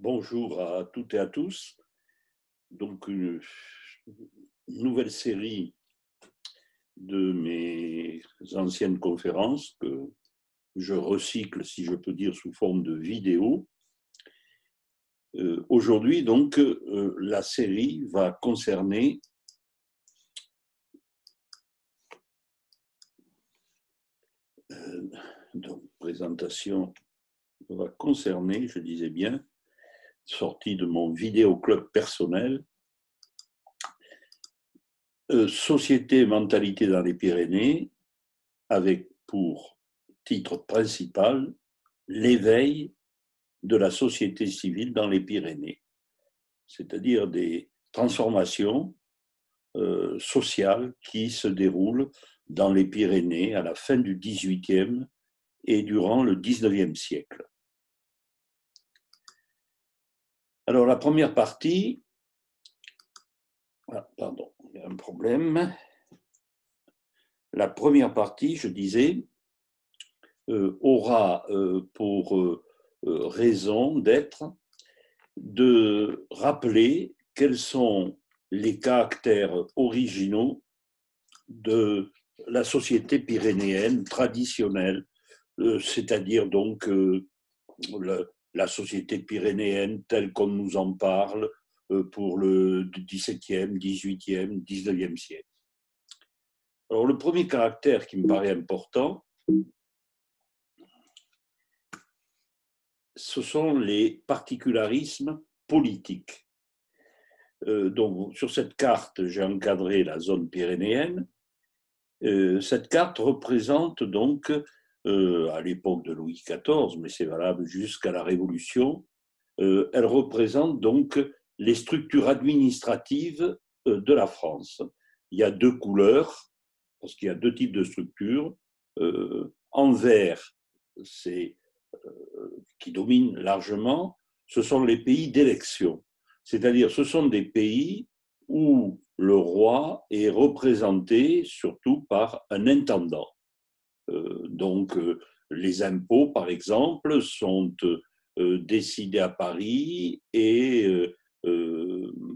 Bonjour à toutes et à tous. Donc, une nouvelle série de mes anciennes conférences que je recycle, si je peux dire, sous forme de vidéo. Aujourd'hui, donc, la série va concerner donc, présentation va concerner, je disais bien, sortie de mon vidéoclub personnel, Société et mentalité dans les Pyrénées, avec pour titre principal l'éveil de la société civile dans les Pyrénées, c'est-à-dire des transformations sociales qui se déroulent dans les Pyrénées à la fin du XVIIIe et durant le XIXe siècle. Alors la première partie, pardon, il y a un problème. La première partie, je disais, aura pour raison d'être de rappeler quels sont les caractères originaux de la société pyrénéenne traditionnelle, c'est-à-dire donc la société pyrénéenne telle qu'on nous en parle pour le XVIIe, XVIIIe, XIXe siècle. Alors le premier caractère qui me paraît important, ce sont les particularismes politiques. Donc, sur cette carte, j'ai encadré la zone pyrénéenne. Cette carte représente donc, à l'époque de Louis XIV, mais c'est valable jusqu'à la Révolution, elle représente donc les structures administratives de la France. Il y a deux couleurs, parce qu'il y a deux types de structures. En vert, c'est qui dominent largement, ce sont les pays d'élection. C'est-à-dire, ce sont des pays où le roi est représenté surtout par un intendant. Donc, les impôts, par exemple, sont décidés à Paris et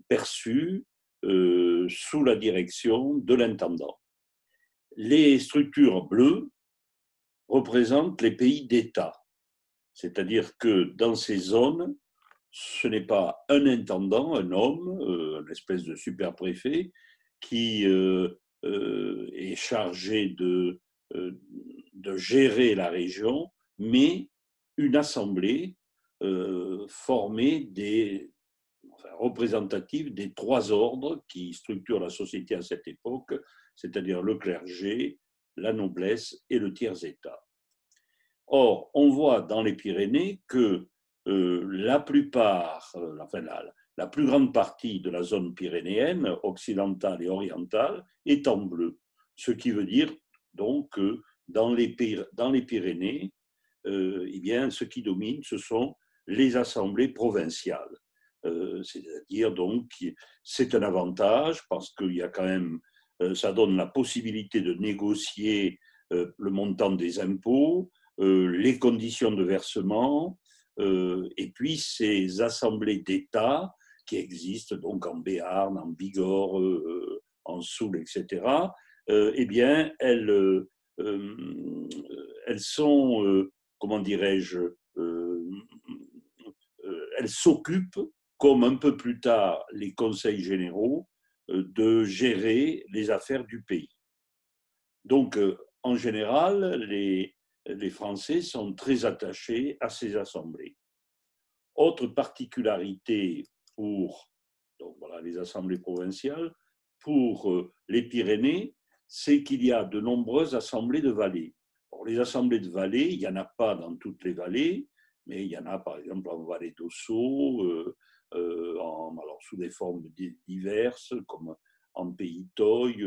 perçus sous la direction de l'intendant. Les structures bleues représentent les pays d'État. C'est-à-dire que dans ces zones, ce n'est pas un intendant, un homme, une espèce de super-préfet, qui est chargé de gérer la région, mais une assemblée formée représentative des trois ordres qui structurent la société à cette époque, c'est-à-dire le clergé, la noblesse et le tiers-état. Or, on voit dans les Pyrénées que la plupart, la plus grande partie de la zone pyrénéenne, occidentale et orientale, est en bleu. Ce qui veut dire donc que dans les Pyrénées, eh bien, ce qui domine, ce sont les assemblées provinciales. C'est-à-dire donc, c'est un avantage parce qu'il y a quand même, ça donne la possibilité de négocier le montant des impôts, les conditions de versement, et puis ces assemblées d'État qui existent donc en Béarn, en Bigorre, en Soule, etc., eh bien, elles sont, comment dirais-je, elles s'occupent, comme un peu plus tard les conseils généraux, de gérer les affaires du pays. Donc, en général, les Français sont très attachés à ces assemblées. Autre particularité pour donc voilà, les assemblées provinciales, pour les Pyrénées, c'est qu'il y a de nombreuses assemblées de vallées. Alors, les assemblées de vallées, il n'y en a pas dans toutes les vallées, mais il y en a par exemple en vallée d'Ossau, alors sous des formes diverses, comme en Pays Toy.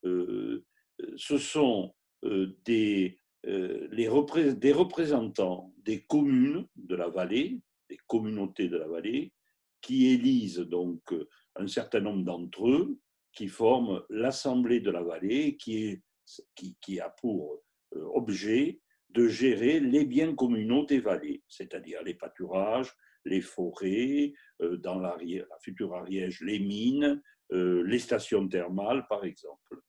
Ce sont des représentants des communes de la vallée, des communautés de la vallée, qui élisent donc un certain nombre d'entre eux, qui forment l'Assemblée de la vallée, qui a pour objet de gérer les biens communaux des vallées, c'est-à-dire les pâturages, les forêts, dans la future Ariège, les mines, les stations thermales, par exemple.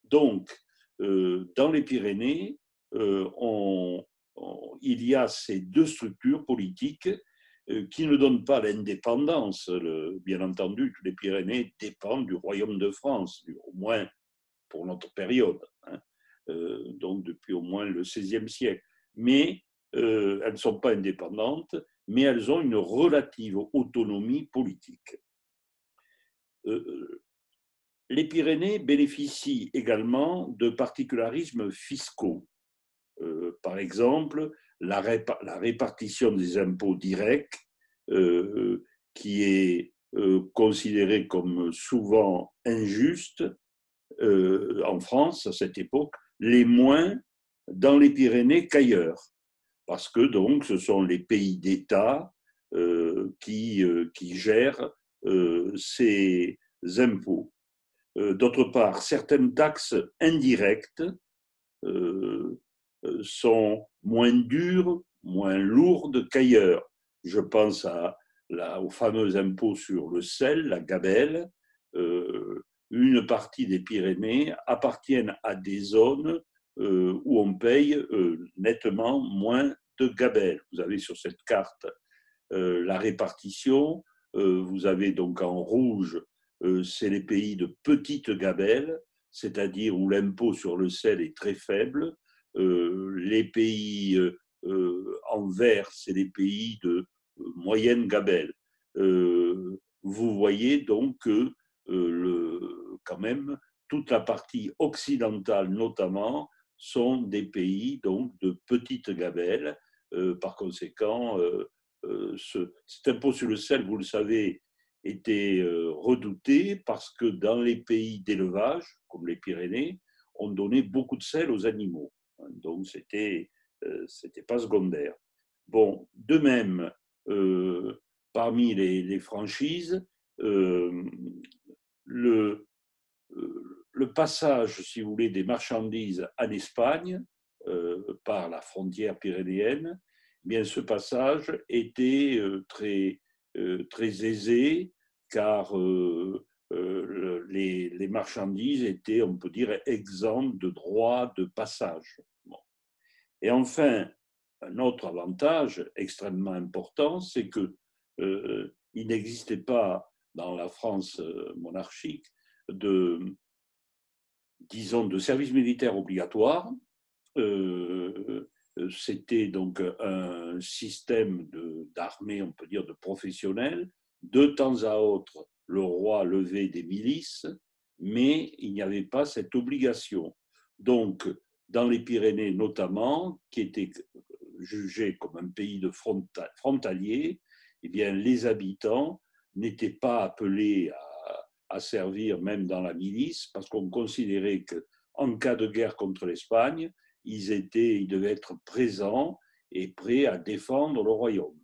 Donc, dans les Pyrénées, il y a ces deux structures politiques qui ne donnent pas l'indépendance. Bien entendu, les Pyrénées dépendent du Royaume de France, au moins pour notre période, hein, donc depuis au moins le XVIe siècle. Mais elles ne sont pas indépendantes, mais elles ont une relative autonomie politique. Les Pyrénées bénéficient également de particularismes fiscaux. Par exemple, la répartition des impôts directs, qui est considérée comme souvent injuste en France à cette époque, les moins dans les Pyrénées qu'ailleurs, parce que donc ce sont les pays d'État qui gèrent ces impôts. D'autre part, certaines taxes indirectes sont moins dures, moins lourdes qu'ailleurs. Je pense au fameux impôt sur le sel, la gabelle. Une partie des Pyrénées appartiennent à des zones où on paye nettement moins de gabelle. Vous avez sur cette carte la répartition. Vous avez donc en rouge, c'est les pays de petite gabelle, c'est-à-dire où l'impôt sur le sel est très faible. Les pays en vert, c'est les pays de moyenne gabelle. Vous voyez donc que quand même, toute la partie occidentale notamment, sont des pays donc de petite gabelle. Par conséquent, cet impôt sur le sel, vous le savez, était redouté parce que dans les pays d'élevage, comme les Pyrénées, on donnait beaucoup de sel aux animaux. Donc, c'était pas secondaire. Bon, de même, parmi les franchises, le passage, si vous voulez, des marchandises en Espagne par la frontière pyrénéenne, eh bien, ce passage était très aisé, car les marchandises étaient, on peut dire, exemptes de droits de passage. Bon. Et enfin, un autre avantage extrêmement important, c'est que il n'existait pas dans la France monarchique disons, de service militaire obligatoire. C'était donc un système d'armée, on peut dire, de professionnels. De temps à autre, le roi levait des milices, mais il n'y avait pas cette obligation. Donc, dans les Pyrénées notamment, qui étaient jugés comme un pays de frontalier, eh bien, les habitants n'étaient pas appelés à servir même dans la milice, parce qu'on considérait qu'en cas de guerre contre l'Espagne, ils devaient être présents et prêts à défendre le royaume.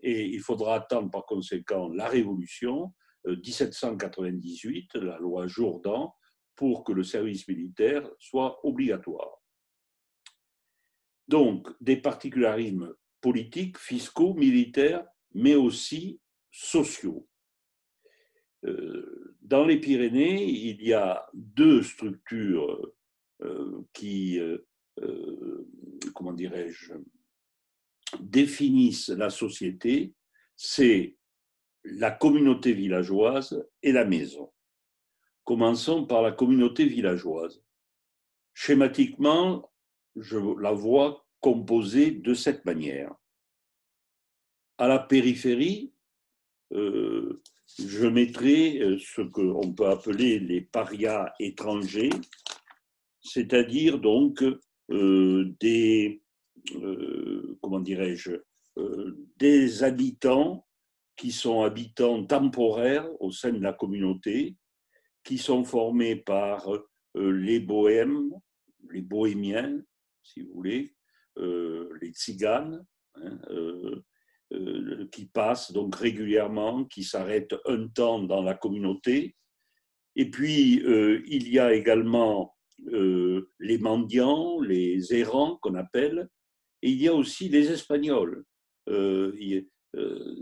Et il faudra attendre par conséquent la Révolution, 1798, la loi Jourdan, pour que le service militaire soit obligatoire. Donc, des particularismes politiques, fiscaux, militaires, mais aussi sociaux. Dans les Pyrénées, il y a deux structures qui, comment dirais-je, définissent la société, c'est la communauté villageoise et la maison. Commençons par la communauté villageoise. Schématiquement, je la vois composée de cette manière. À la périphérie, je mettrai ce qu'on peut appeler les parias étrangers, c'est-à-dire donc comment dirais-je, des habitants qui sont habitants temporaires au sein de la communauté, qui sont formés par les bohèmes, les bohémiens, si vous voulez, les tziganes, hein, qui passent donc régulièrement, qui s'arrêtent un temps dans la communauté. Et puis, il y a également les mendiants, les errants qu'on appelle, et il y a aussi les Espagnols.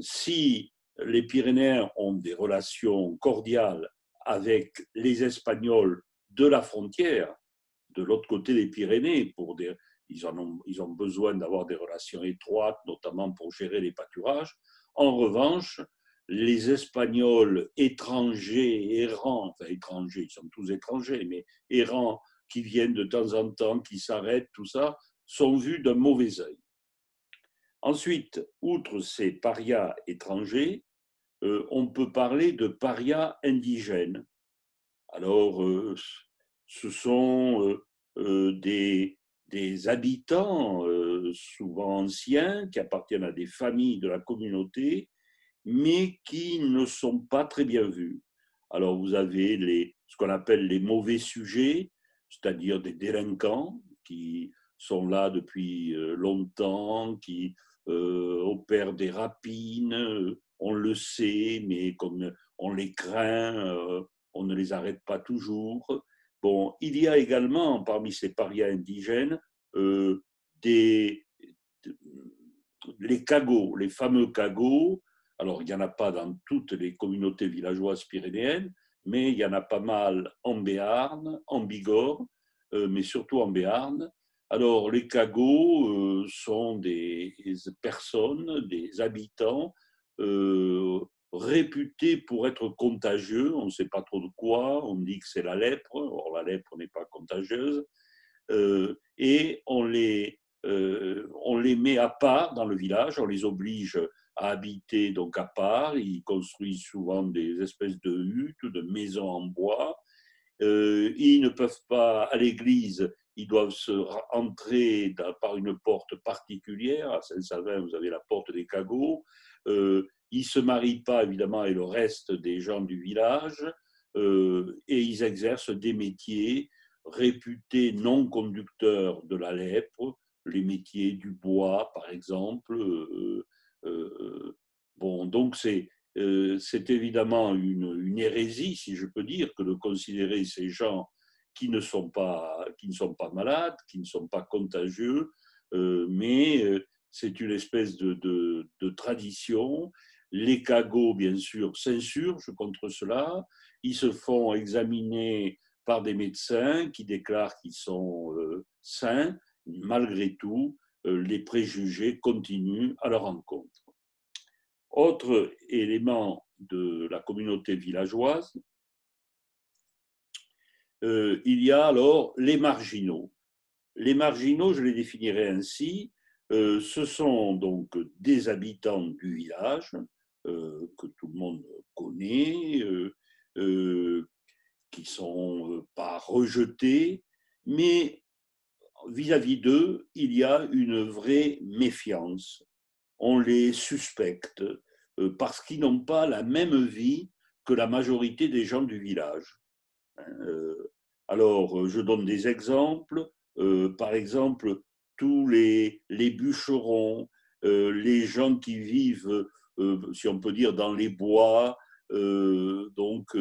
si les Pyrénéens ont des relations cordiales avec les Espagnols de la frontière, de l'autre côté des Pyrénées, ils ont besoin d'avoir des relations étroites, notamment pour gérer les pâturages. En revanche, les Espagnols étrangers, errants, enfin étrangers, ils sont tous étrangers, mais errants, qui viennent de temps en temps, qui s'arrêtent, tout ça, sont vus d'un mauvais œil. Ensuite, outre ces parias étrangers, on peut parler de parias indigènes. Alors, ce sont des habitants, souvent anciens, qui appartiennent à des familles de la communauté, mais qui ne sont pas très bien vus. Alors, vous avez ce qu'on appelle les mauvais sujets, c'est-à-dire des délinquants qui sont là depuis longtemps, qui opèrent des rapines, on le sait, mais comme on les craint, on ne les arrête pas toujours. Bon, il y a également, parmi ces parias indigènes, des, les cagots, les fameux cagots. Alors, il n'y en a pas dans toutes les communautés villageoises pyrénéennes, mais il y en a pas mal en Béarn, en Bigorre, mais surtout en Béarn. Alors, les cagots sont des personnes, des habitants réputés pour être contagieux. On ne sait pas trop de quoi. On dit que c'est la lèpre. Or, la lèpre n'est pas contagieuse. Et on les met à part dans le village. On les oblige à habiter donc à part. Ils construisent souvent des espèces de huttes, de maisons en bois. Ils ne peuvent pas à l'église, ils doivent entrer par une porte particulière. À Saint-Savin, vous avez la porte des cagots. Ils ne se marient pas, évidemment, avec le reste des gens du village. Et ils exercent des métiers réputés non conducteurs de la lèpre, les métiers du bois, par exemple. Bon, donc c'est évidemment une hérésie, si je peux dire, que de considérer ces gens qui ne sont pas malades, qui ne sont pas contagieux, mais c'est une espèce de tradition. Les cagots, bien sûr, s'insurgent contre cela. Ils se font examiner par des médecins qui déclarent qu'ils sont sains. Malgré tout, les préjugés continuent à leur encontre. Autre élément de la communauté villageoise, il y a alors les marginaux. Les marginaux, je les définirais ainsi, ce sont donc des habitants du village que tout le monde connaît, qui ne sont pas rejetés, mais vis-à-vis d'eux, il y a une vraie méfiance. On les suspecte parce qu'ils n'ont pas la même vie que la majorité des gens du village. Alors, je donne des exemples. Par exemple, tous les bûcherons, les gens qui vivent, si on peut dire, dans les bois, donc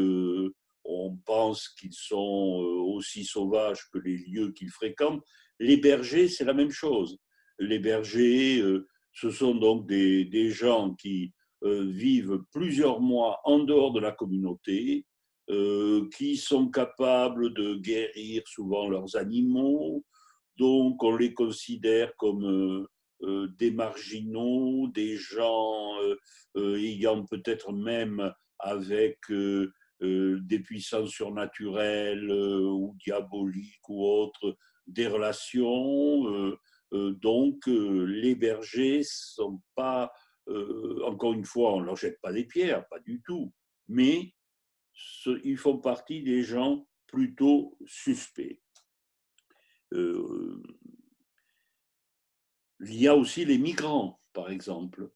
on pense qu'ils sont aussi sauvages que les lieux qu'ils fréquentent. Les bergers, c'est la même chose. Les bergers, ce sont donc des gens qui vivent plusieurs mois en dehors de la communauté, qui sont capables de guérir souvent leurs animaux. Donc, on les considère comme des marginaux, des gens ayant peut-être même avec des puissances surnaturelles ou diaboliques ou autres, des relations. Donc, les bergers ne sont pas, encore une fois, on ne leur jette pas des pierres, pas du tout, mais ils font partie des gens plutôt suspects. Il y a aussi les migrants, par exemple,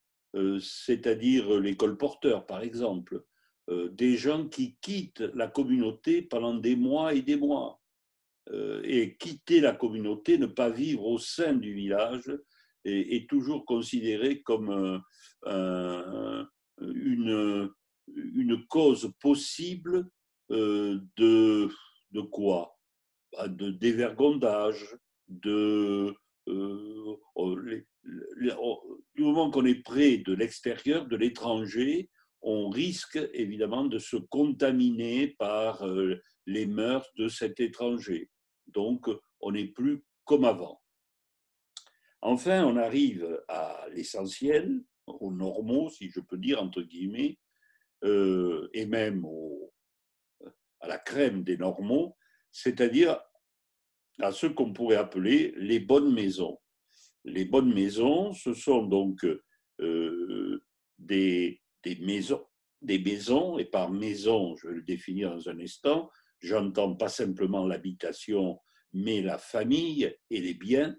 c'est-à-dire les colporteurs, par exemple, des gens qui quittent la communauté pendant des mois et des mois. Et quitter la communauté, ne pas vivre au sein du village, est toujours considéré comme une cause possible de quoi? De dévergondage, de du moment qu'on est près de l'extérieur, de l'étranger, on risque évidemment de se contaminer par les mœurs de cet étranger. Donc, on n'est plus comme avant. Enfin, on arrive à l'essentiel, aux normaux, si je peux dire, entre guillemets, et même à la crème des normaux, c'est-à-dire à ce qu'on pourrait appeler les bonnes maisons. Les bonnes maisons, ce sont donc des maisons, et par maison, je vais le définir dans un instant, j'entends pas simplement l'habitation, mais la famille et les biens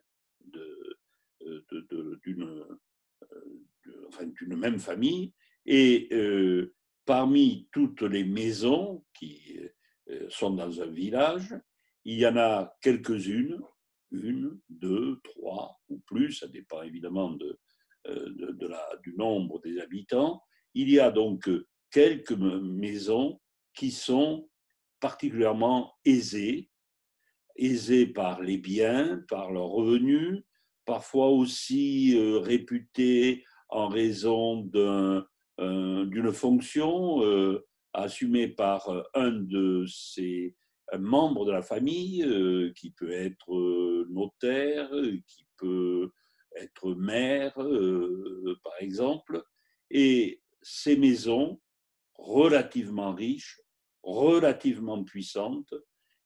d'une même famille. Et parmi toutes les maisons qui sont dans un village, il y en a quelques-unes, une, deux, trois ou plus, ça dépend évidemment du nombre des habitants. Il y a donc quelques maisons qui sont particulièrement aisées par les biens, par leurs revenus, parfois aussi réputées en raison d'une fonction assumée par un de ses membres de la famille, qui peut être notaire, qui peut être maire, par exemple. Et ces maisons, relativement riches, relativement puissantes,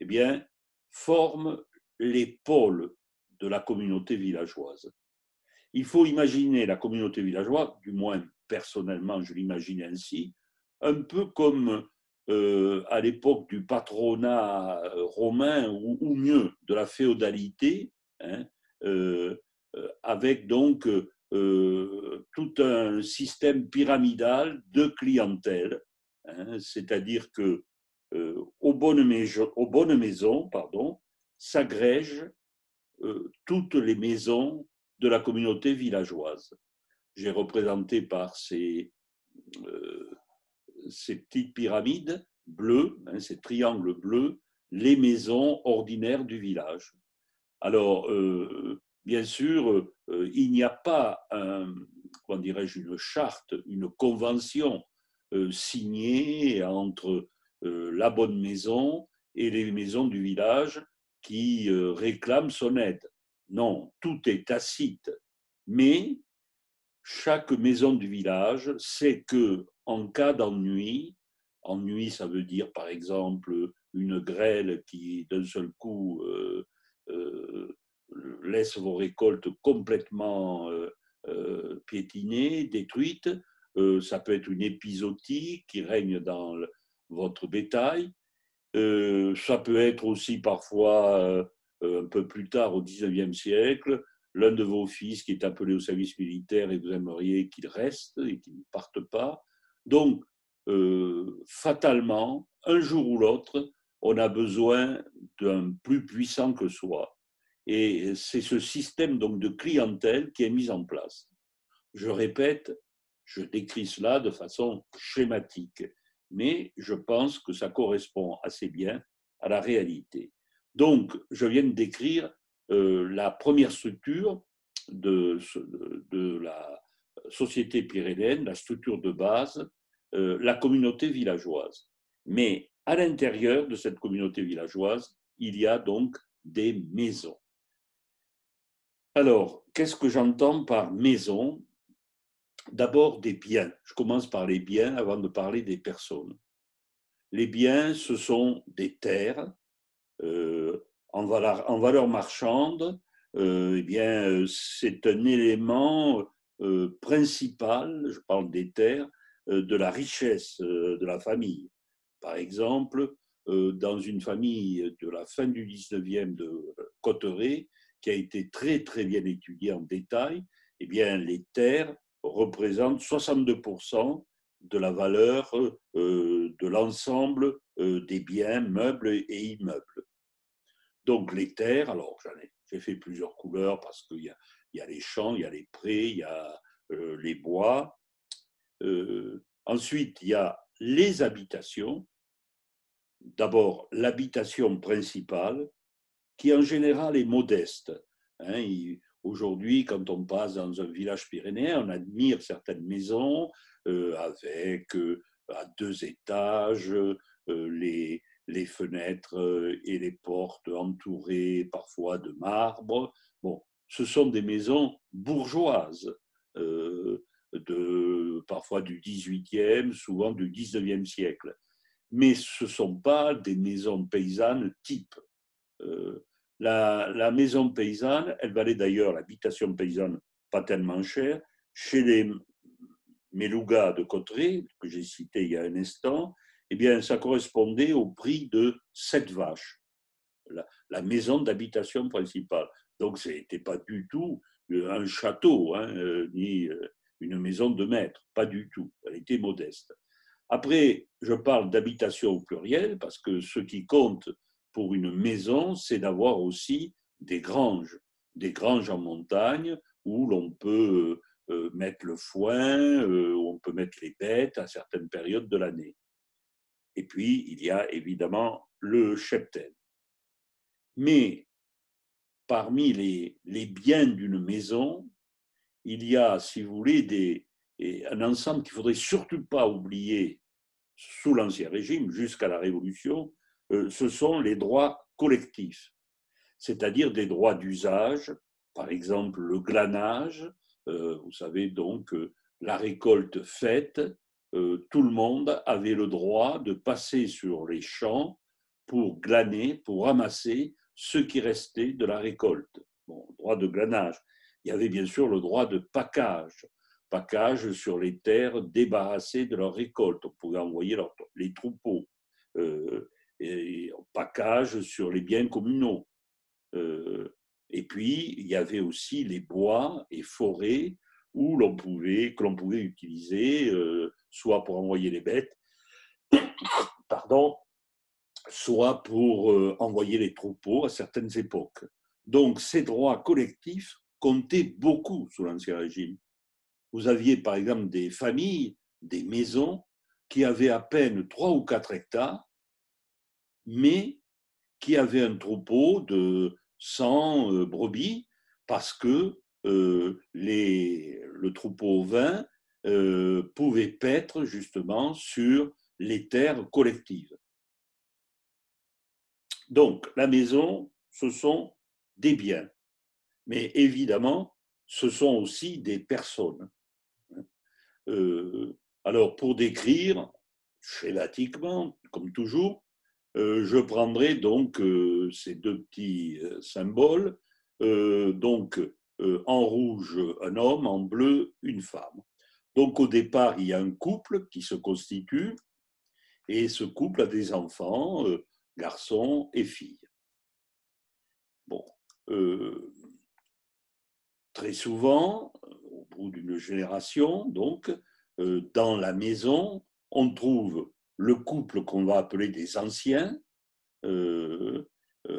eh bien, forment les pôles de la communauté villageoise. Il faut imaginer la communauté villageoise, du moins personnellement je l'imagine ainsi, un peu comme à l'époque du patronat romain, ou mieux de la féodalité, hein, avec donc tout un système pyramidal de clientèle, hein, c'est-à-dire que aux bonnes maisons s'agrègent toutes les maisons de la communauté villageoise. J'ai représenté par ces petites pyramides bleues, hein, ces triangles bleus, les maisons ordinaires du village. Alors, bien sûr, il n'y a pas comment dirais-je, une charte, une convention signée entre la bonne maison et les maisons du village qui réclament son aide. Non, tout est tacite. Mais chaque maison du village sait que, en cas d'ennui, ennui, ça veut dire par exemple une grêle qui d'un seul coup laisse vos récoltes complètement piétinées, détruites. Ça peut être une épizootie qui règne dans votre bétail. Ça peut être aussi parfois, un peu plus tard, au XIXe siècle, l'un de vos fils qui est appelé au service militaire et vous aimeriez qu'il reste et qu'il ne parte pas. Donc, fatalement, un jour ou l'autre, on a besoin d'un plus puissant que soi. Et c'est ce système donc de clientèle qui est mis en place. Je répète, je décris cela de façon schématique, mais je pense que ça correspond assez bien à la réalité. Donc, je viens de décrire la première structure de la société pyrénéenne, la structure de base, la communauté villageoise. Mais à l'intérieur de cette communauté villageoise, il y a donc des maisons. Alors, qu'est-ce que j'entends par maison? D'abord des biens. Je commence par les biens avant de parler des personnes. Les biens, ce sont des terres en valeur marchande. Eh bien, c'est un élément principal, je parle des terres, de la richesse de la famille. Par exemple, dans une famille de la fin du 19e de Cotteret, qui a été très, très bien étudiée en détail, eh bien, les terres représentent 62% de la valeur de l'ensemble des biens, meubles et immeubles. Donc les terres, alors j'ai fait plusieurs couleurs parce qu'il y a les champs, il y a les prés, il y a les bois. Ensuite, il y a les habitations. D'abord, l'habitation principale, qui en général est modeste. Hein, Aujourd'hui, quand on passe dans un village pyrénéen, on admire certaines maisons avec à 2 étages, les fenêtres et les portes entourées parfois de marbre. Bon, ce sont des maisons bourgeoises, parfois du XVIIIe, souvent du XIXe siècle. Mais ce ne sont pas des maisons paysannes type. Euh, la maison paysanne, elle valait d'ailleurs, l'habitation paysanne, pas tellement cher, chez les Mélougas de Cauterets, que j'ai cité il y a un instant, eh bien, ça correspondait au prix de 7 vaches, la maison d'habitation principale. Donc, ce n'était pas du tout un château, hein, ni une maison de maître, pas du tout. Elle était modeste. Après, je parle d'habitation au pluriel parce que ce qui compte pour une maison, c'est d'avoir aussi des granges en montagne où l'on peut mettre le foin, où on peut mettre les bêtes à certaines périodes de l'année. Et puis, il y a évidemment le cheptel. Mais parmi les biens d'une maison, il y a, si vous voulez, un ensemble qu'il ne faudrait surtout pas oublier sous l'Ancien Régime jusqu'à la Révolution, ce sont les droits collectifs, c'est-à-dire des droits d'usage, par exemple le glanage, vous savez donc la récolte faite, tout le monde avait le droit de passer sur les champs pour glaner, pour ramasser ce qui restait de la récolte. Bon, droit de glanage. Il y avait bien sûr le droit de package sur les terres débarrassées de leur récolte. On pouvait envoyer les troupeaux. Et package sur les biens communaux. Et puis, il y avait aussi les bois et forêts que l'on pouvait utiliser, soit pour envoyer les bêtes, pardon, soit pour envoyer les troupeaux à certaines époques. Donc, ces droits collectifs comptaient beaucoup sous l'Ancien Régime. Vous aviez, par exemple, des familles, des maisons qui avaient à peine 3 ou 4 hectares, mais qui avaient un troupeau de 100 brebis parce que le troupeau ovin pouvait paître justement sur les terres collectives. Donc, la maison, ce sont des biens, mais évidemment, ce sont aussi des personnes. Alors, pour décrire, schématiquement, comme toujours, je prendrai donc ces 2 petits symboles. Donc, en rouge, un homme, en bleu, une femme. Donc, au départ, il y a un couple qui se constitue, et ce couple a des enfants, garçons et filles. Bon, très souvent, au bout d'une génération, donc, dans la maison, on trouve le couple qu'on va appeler des anciens,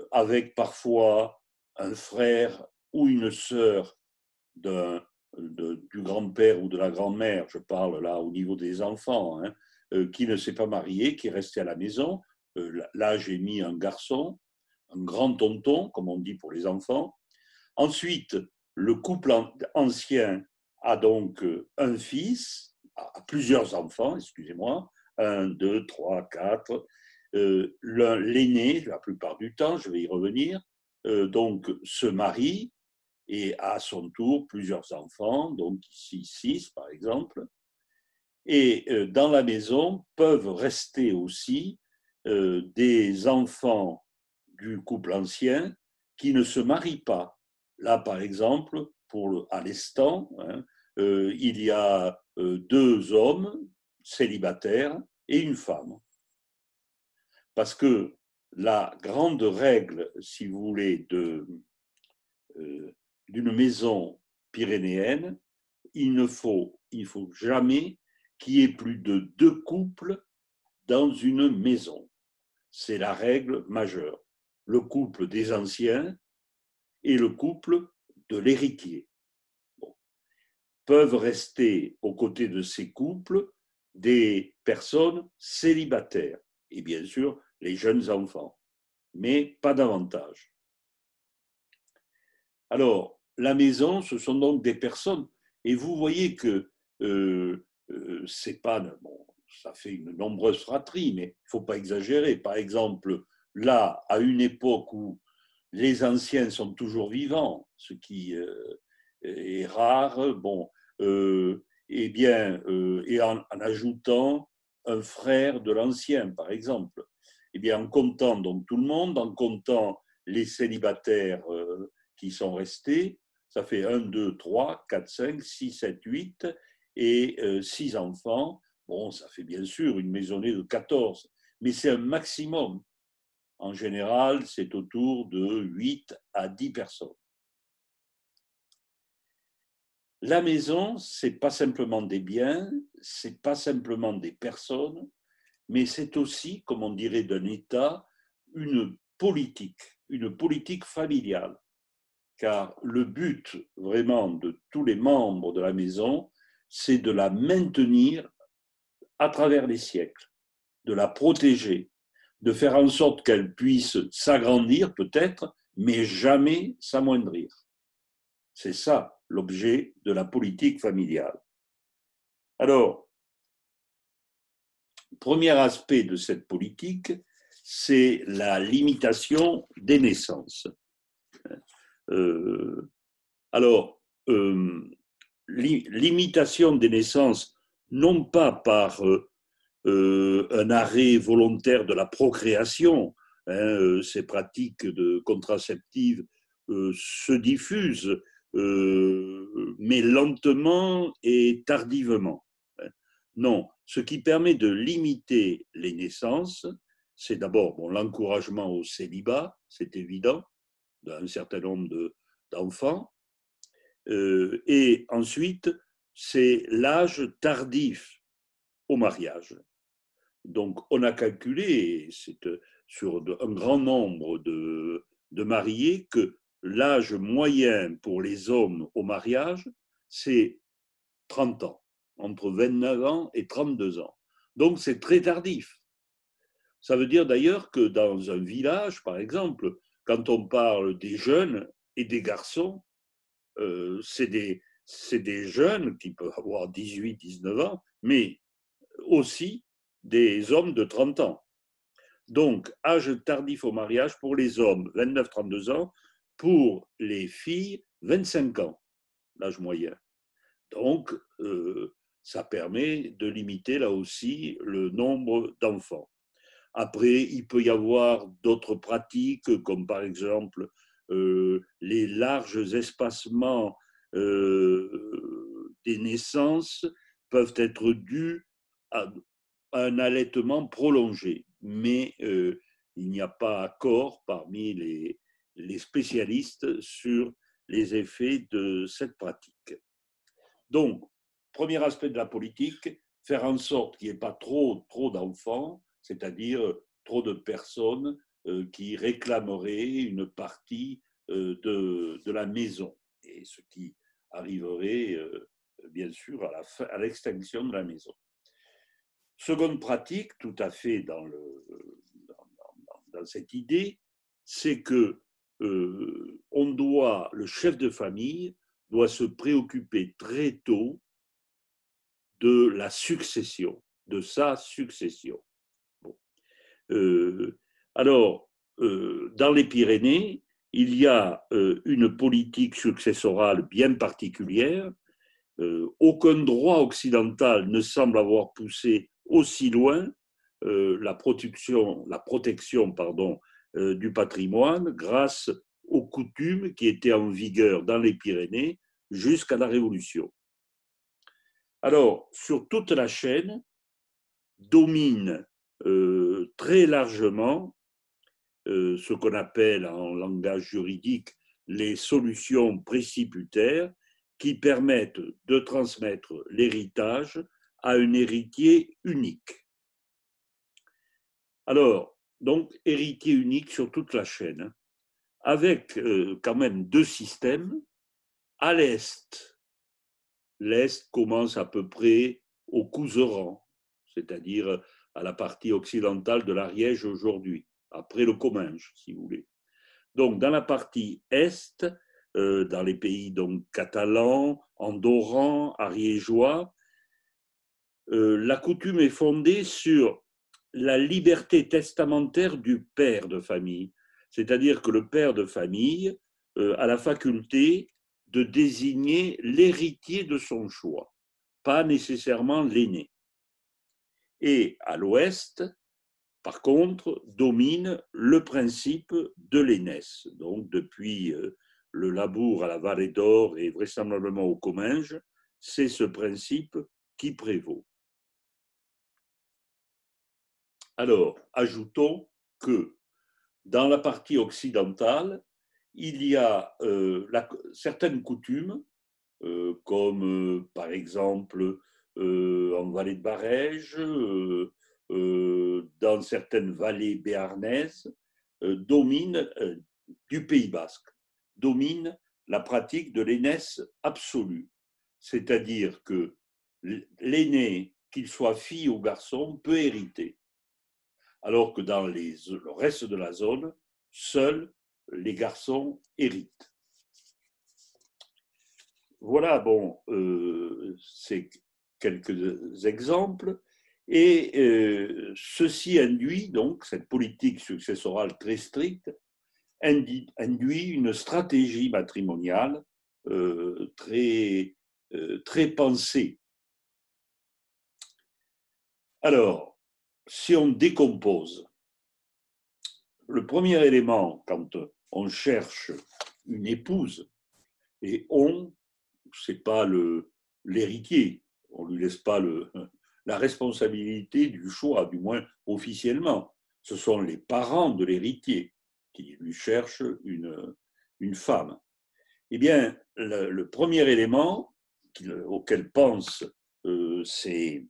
avec parfois un frère ou une sœur du grand-père ou de la grand-mère, je parle là au niveau des enfants, hein, qui ne s'est pas marié, qui est resté à la maison. Là, j'ai mis un garçon, un grand tonton, comme on dit pour les enfants. Ensuite, le couple ancien a donc un fils, a plusieurs enfants, excusez-moi, 1, 2, 3, 4. L'aîné, la plupart du temps, je vais y revenir, donc se marie et a à son tour plusieurs enfants, donc ici 6 par exemple. Et dans la maison peuvent rester aussi des enfants du couple ancien qui ne se marient pas. Là, par exemple, à l'instant, hein, il y a 2 hommes célibataires et une femme. Parce que la grande règle, si vous voulez, d'une maison pyrénéenne, il faut jamais qu'il y ait plus de 2 couples dans une maison. C'est la règle majeure. Le couple des anciens et le couple de l'héritier. Bon. Peuvent rester aux côtés de ces couples des personnes célibataires et bien sûr les jeunes enfants, mais pas davantage. Alors, la maison, ce sont donc des personnes. Et vous voyez que c'est pas, bon, ça fait une nombreuse fratrie, mais il ne faut pas exagérer. Par exemple, là, à une époque où les anciens sont toujours vivants, ce qui est rare, bon, eh bien, et en ajoutant un frère de l'ancien, par exemple, eh bien, en comptant donc tout le monde, en comptant les célibataires qui sont restés, ça fait 1, 2, 3, 4, 5, 6, 7, 8 et 6 enfants. Bon, ça fait bien sûr une maisonnée de 14, mais c'est un maximum. En général, c'est autour de 8 à 10 personnes. La maison, ce n'est pas simplement des biens, ce n'est pas simplement des personnes, mais c'est aussi, comme on dirait d'un État, une politique familiale. Car le but vraiment de tous les membres de la maison, c'est de la maintenir à travers les siècles, de la protéger, de faire en sorte qu'elle puisse s'agrandir peut-être, mais jamais s'amoindrir. C'est ça l'objet de la politique familiale. Alors, premier aspect de cette politique, c'est la limitation des naissances. Alors, limitation des naissances, non pas par un arrêt volontaire de la procréation, ces pratiques contraceptives se diffusent, mais lentement et tardivement. Non, ce qui permet de limiter les naissances, c'est d'abord bon, l'encouragement au célibat, c'est évident, d'un certain nombre d'enfants, et ensuite, c'est l'âge tardif au mariage. Donc, on a calculé, c'est sur un grand nombre de mariés, que l'âge moyen pour les hommes au mariage, c'est 30 ans, entre 29 ans et 32 ans. Donc, c'est très tardif. Ça veut dire d'ailleurs que dans un village, par exemple, quand on parle des jeunes et des garçons, c'est des jeunes qui peuvent avoir 18, 19 ans, mais aussi des hommes de 30 ans. Donc, âge tardif au mariage pour les hommes, 29-32 ans, pour les filles, 25 ans, l'âge moyen. Donc, ça permet de limiter là aussi le nombre d'enfants. Après, il peut y avoir d'autres pratiques, comme par exemple les larges espacements des naissances peuvent être dus à un allaitement prolongé. Mais il n'y a pas accord parmi les spécialistes sur les effets de cette pratique. Donc, premier aspect de la politique, faire en sorte qu'il n'y ait pas trop d'enfants, c'est-à-dire trop de personnes qui réclameraient une partie de la maison, et ce qui arriverait bien sûr à l'extinction de la maison. Seconde pratique, tout à fait dans cette idée, c'est que le chef de famille doit se préoccuper très tôt de la succession, de sa succession. Bon. Alors, dans les Pyrénées, il y a une politique successorale bien particulière. Aucun droit occidental ne semble avoir poussé aussi loin la protection du patrimoine grâce aux coutumes qui étaient en vigueur dans les Pyrénées jusqu'à la Révolution. Alors, sur toute la chaîne, domine très largement ce qu'on appelle en langage juridique les solutions préciputaires qui permettent de transmettre l'héritage à un héritier unique. Alors, donc, héritier unique sur toute la chaîne, avec quand même deux systèmes. À l'Est, l'Est commence à peu près au Couserans, c'est-à-dire à la partie occidentale de l'Ariège aujourd'hui, après le Comminges, si vous voulez. Donc, dans la partie Est, dans les pays donc catalans, andorrans, ariégeois, la coutume est fondée sur la liberté testamentaire du père de famille. C'est-à-dire que le père de famille a la faculté de désigner l'héritier de son choix, pas nécessairement l'aîné. Et à l'ouest, par contre, domine le principe de l'aînesse. Donc, depuis le Labour à la Vallée d'Or et vraisemblablement au Comminges, c'est ce principe qui prévaut. Alors, ajoutons que dans la partie occidentale, il y a certaines coutumes, comme par exemple en vallée de Barège, dans certaines vallées béarnaises, du Pays basque, domine la pratique de l'aînesse absolue. C'est-à-dire que l'aîné, qu'il soit fille ou garçon, peut hériter. Alors que dans le reste de la zone, seuls les garçons héritent. Voilà, bon, c'est quelques exemples. Et ceci induit, donc, cette politique successorale très stricte, induit une stratégie matrimoniale très pensée. Alors, si on décompose, le premier élément, quand on cherche une épouse, et c'est pas l'héritier, on lui laisse pas la responsabilité du choix, du moins officiellement. Ce sont les parents de l'héritier qui lui cherchent une femme. Eh bien, le premier élément auquel pensent les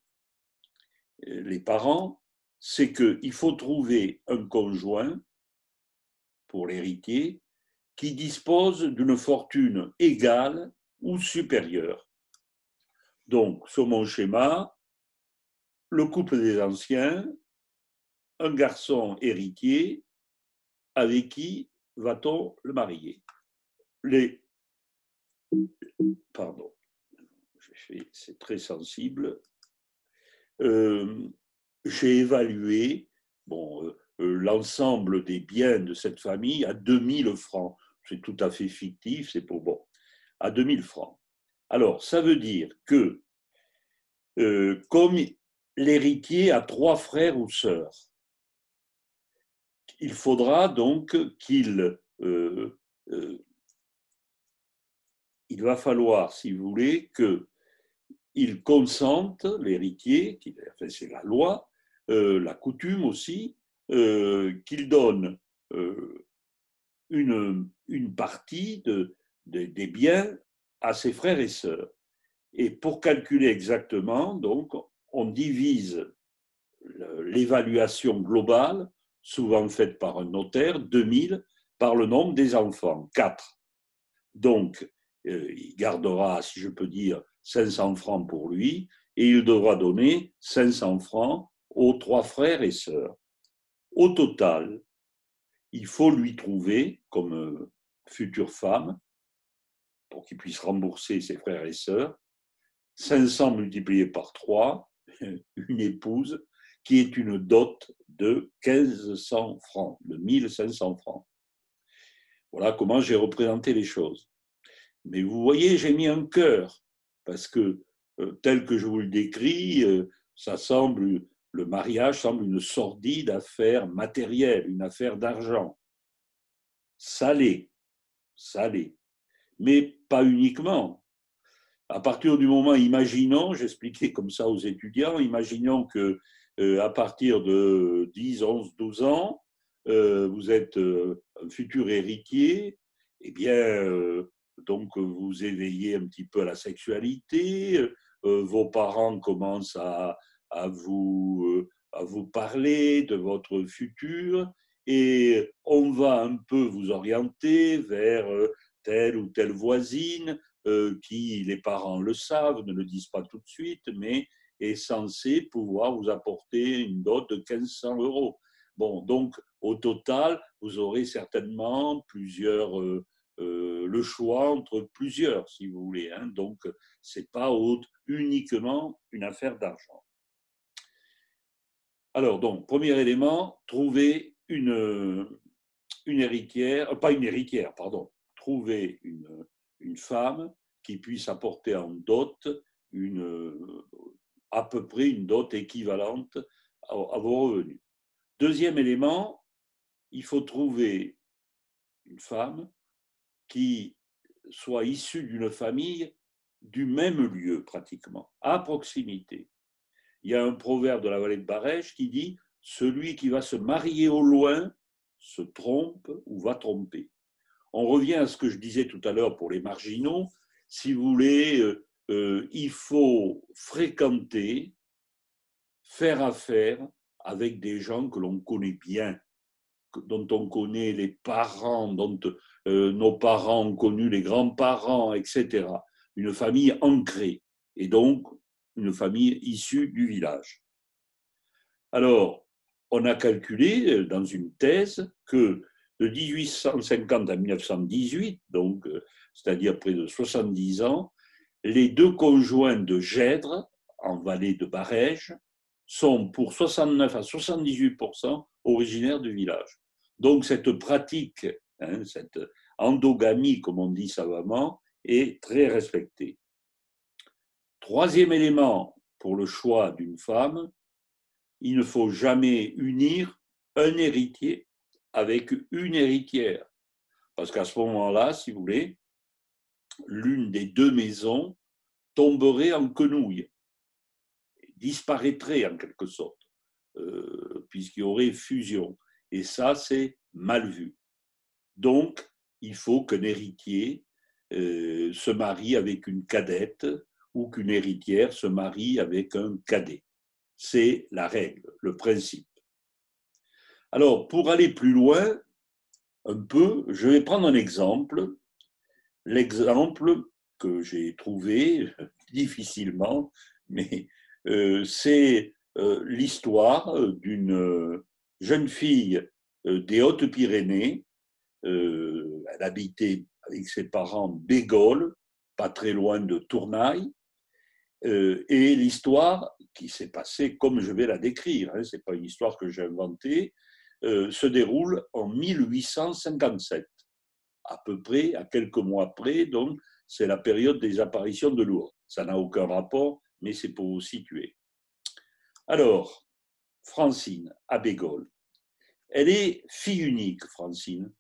parents, c'est qu'il faut trouver un conjoint pour l'héritier qui dispose d'une fortune égale ou supérieure. Donc, sur mon schéma, le couple des anciens, un garçon héritier, avec qui va-t-on le marier? Pardon, c'est très sensible. J'ai évalué l'ensemble des biens de cette famille à 2000 francs. C'est tout à fait fictif, c'est pour bon. À 2000 francs. Alors, ça veut dire que, comme l'héritier a 3 frères ou sœurs, il faudra donc il va falloir, si vous voulez, qu'il consente, l'héritier, enfin, c'est la loi, la coutume aussi, qu'il donne une partie des biens à ses frères et sœurs. Et pour calculer exactement, donc, on divise l'évaluation globale, souvent faite par un notaire, 2000, par le nombre des enfants, 4. Donc, il gardera, si je peux dire, 500 francs pour lui, et il devra donner 500 francs aux 3 frères et sœurs. Au total, il faut lui trouver, comme future femme, pour qu'il puisse rembourser ses frères et sœurs, 500 multiplié par 3, une épouse qui est une dot de 1500 francs, de 1500 francs. Voilà comment j'ai représenté les choses. Mais vous voyez, j'ai mis un cœur, parce que tel que je vous le décris, le mariage semble une sordide affaire matérielle, une affaire d'argent. Ça l'est, mais pas uniquement. À partir du moment, imaginons, j'expliquais comme ça aux étudiants, imaginons que à partir de 10, 11, 12 ans, vous êtes un futur héritier, eh bien, donc vous éveillez un petit peu à la sexualité, vos parents commencent à vous parler de votre futur, et on va un peu vous orienter vers telle ou telle voisine, qui, les parents le savent, ne le disent pas tout de suite, mais est censé pouvoir vous apporter une dot de 1500 euros. Bon, donc, au total, vous aurez certainement plusieurs le choix entre plusieurs, si vous voulez. Hein. Donc, ce n'est pas uniquement une affaire d'argent. Alors, donc, premier élément, trouver une héritière, pas une héritière, pardon, trouver une femme qui puisse apporter en dot à peu près une dot équivalente à vos revenus. Deuxième élément, il faut trouver une femme qui soit issue d'une famille du même lieu pratiquement, à proximité. Il y a un proverbe de la vallée de Barège qui dit « Celui qui va se marier au loin se trompe ou va tromper ». On revient à ce que je disais tout à l'heure pour les marginaux. Si vous voulez, il faut fréquenter, faire affaire avec des gens que l'on connaît bien, dont on connaît les parents, dont nos parents ont connu les grands-parents, etc. Une famille ancrée, et donc une famille issue du village. Alors, on a calculé dans une thèse que de 1850 à 1918, donc c'est-à-dire près de 70 ans, les deux conjoints de Gèdre, en vallée de Barège, sont pour 69 à 78% originaires du village. Donc cette pratique, hein, cette endogamie, comme on dit savamment, est très respectée. Troisième élément pour le choix d'une femme, il ne faut jamais unir un héritier avec une héritière. Parce qu'à ce moment-là, si vous voulez, l'une des deux maisons tomberait en quenouille, disparaîtrait en quelque sorte, puisqu'il y aurait fusion. Et ça, c'est mal vu. Donc, il faut qu'un héritier se marie avec une cadette ou qu'une héritière se marie avec un cadet. C'est la règle, le principe. Alors, pour aller plus loin, un peu, je vais prendre un exemple. L'exemple que j'ai trouvé difficilement, mais c'est l'histoire d'une jeune fille des Hautes-Pyrénées. Elle habitait avec ses parents Bégol, pas très loin de Tournaille. Et l'histoire qui s'est passée comme je vais la décrire, hein, ce n'est pas une histoire que j'ai inventée, se déroule en 1857, à peu près, à quelques mois près, donc c'est la période des apparitions de Lourdes. Ça n'a aucun rapport, mais c'est pour vous situer. Alors, Francine, à Bégol, elle est fille unique, Francine,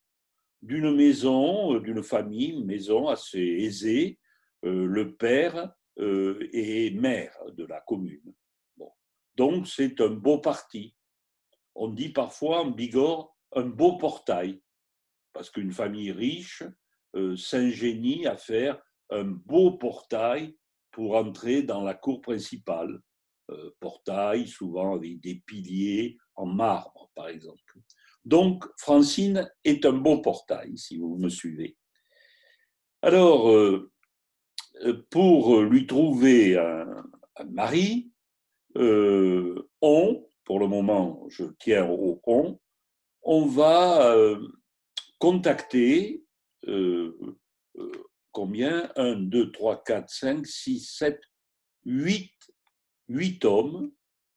d'une maison, d'une famille, une maison assez aisée. Le père est maire de la commune. Bon. Donc, c'est un beau parti. On dit parfois en Bigorre un beau portail, parce qu'une famille riche s'ingénie à faire un beau portail pour entrer dans la cour principale. Portail, souvent avec des piliers en marbre, par exemple. Donc, Francine est un beau portail, si vous me suivez. Alors, pour lui trouver un mari, pour le moment, je tiens au on va contacter combien 1, 2, 3, 4, 5, 6, 7, 8 hommes,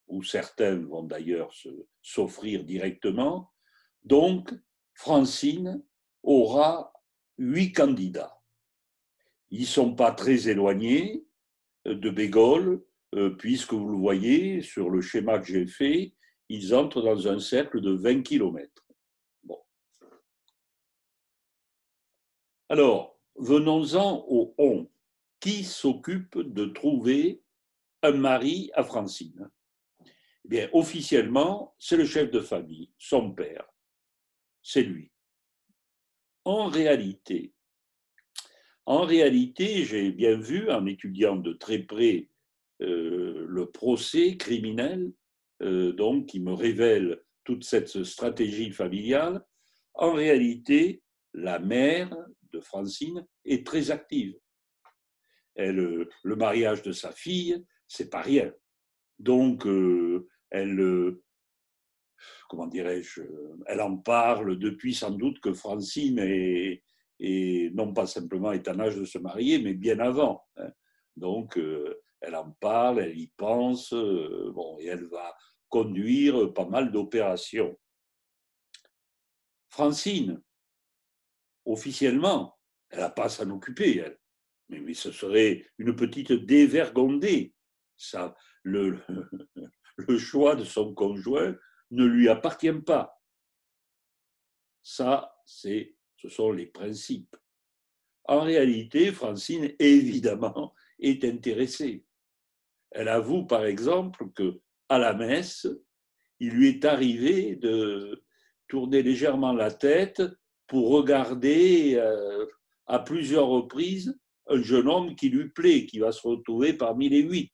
où certains vont d'ailleurs s'offrir directement. Donc, Francine aura 8 candidats. Ils ne sont pas très éloignés de Bégol, puisque vous le voyez sur le schéma que j'ai fait, ils entrent dans un cercle de 20 km. Bon. Alors, venons-en au on. Qui s'occupe de trouver un mari à Francine? Eh bien, officiellement, c'est le chef de famille, son père. C'est lui. En réalité, j'ai bien vu, en étudiant de très près le procès criminel, donc qui me révèle toute cette stratégie familiale, en réalité, la mère de Francine est très active. Le mariage de sa fille, c'est pas rien. Donc, comment dirais-je, elle en parle depuis sans doute que Francine est et non pas simplement est en âge de se marier, mais bien avant. Hein. Donc, elle en parle, elle y pense, bon, et elle va conduire pas mal d'opérations. Francine, officiellement, elle n'a pas à s'en occuper, elle. Mais ce serait une petite dévergondée. Ça, le choix de son conjoint ne lui appartient pas. Ça, ce sont les principes. En réalité, Francine, évidemment, est intéressée. Elle avoue, par exemple, que à la messe, il lui est arrivé de tourner légèrement la tête pour regarder à plusieurs reprises un jeune homme qui lui plaît, qui va se retrouver parmi les 8.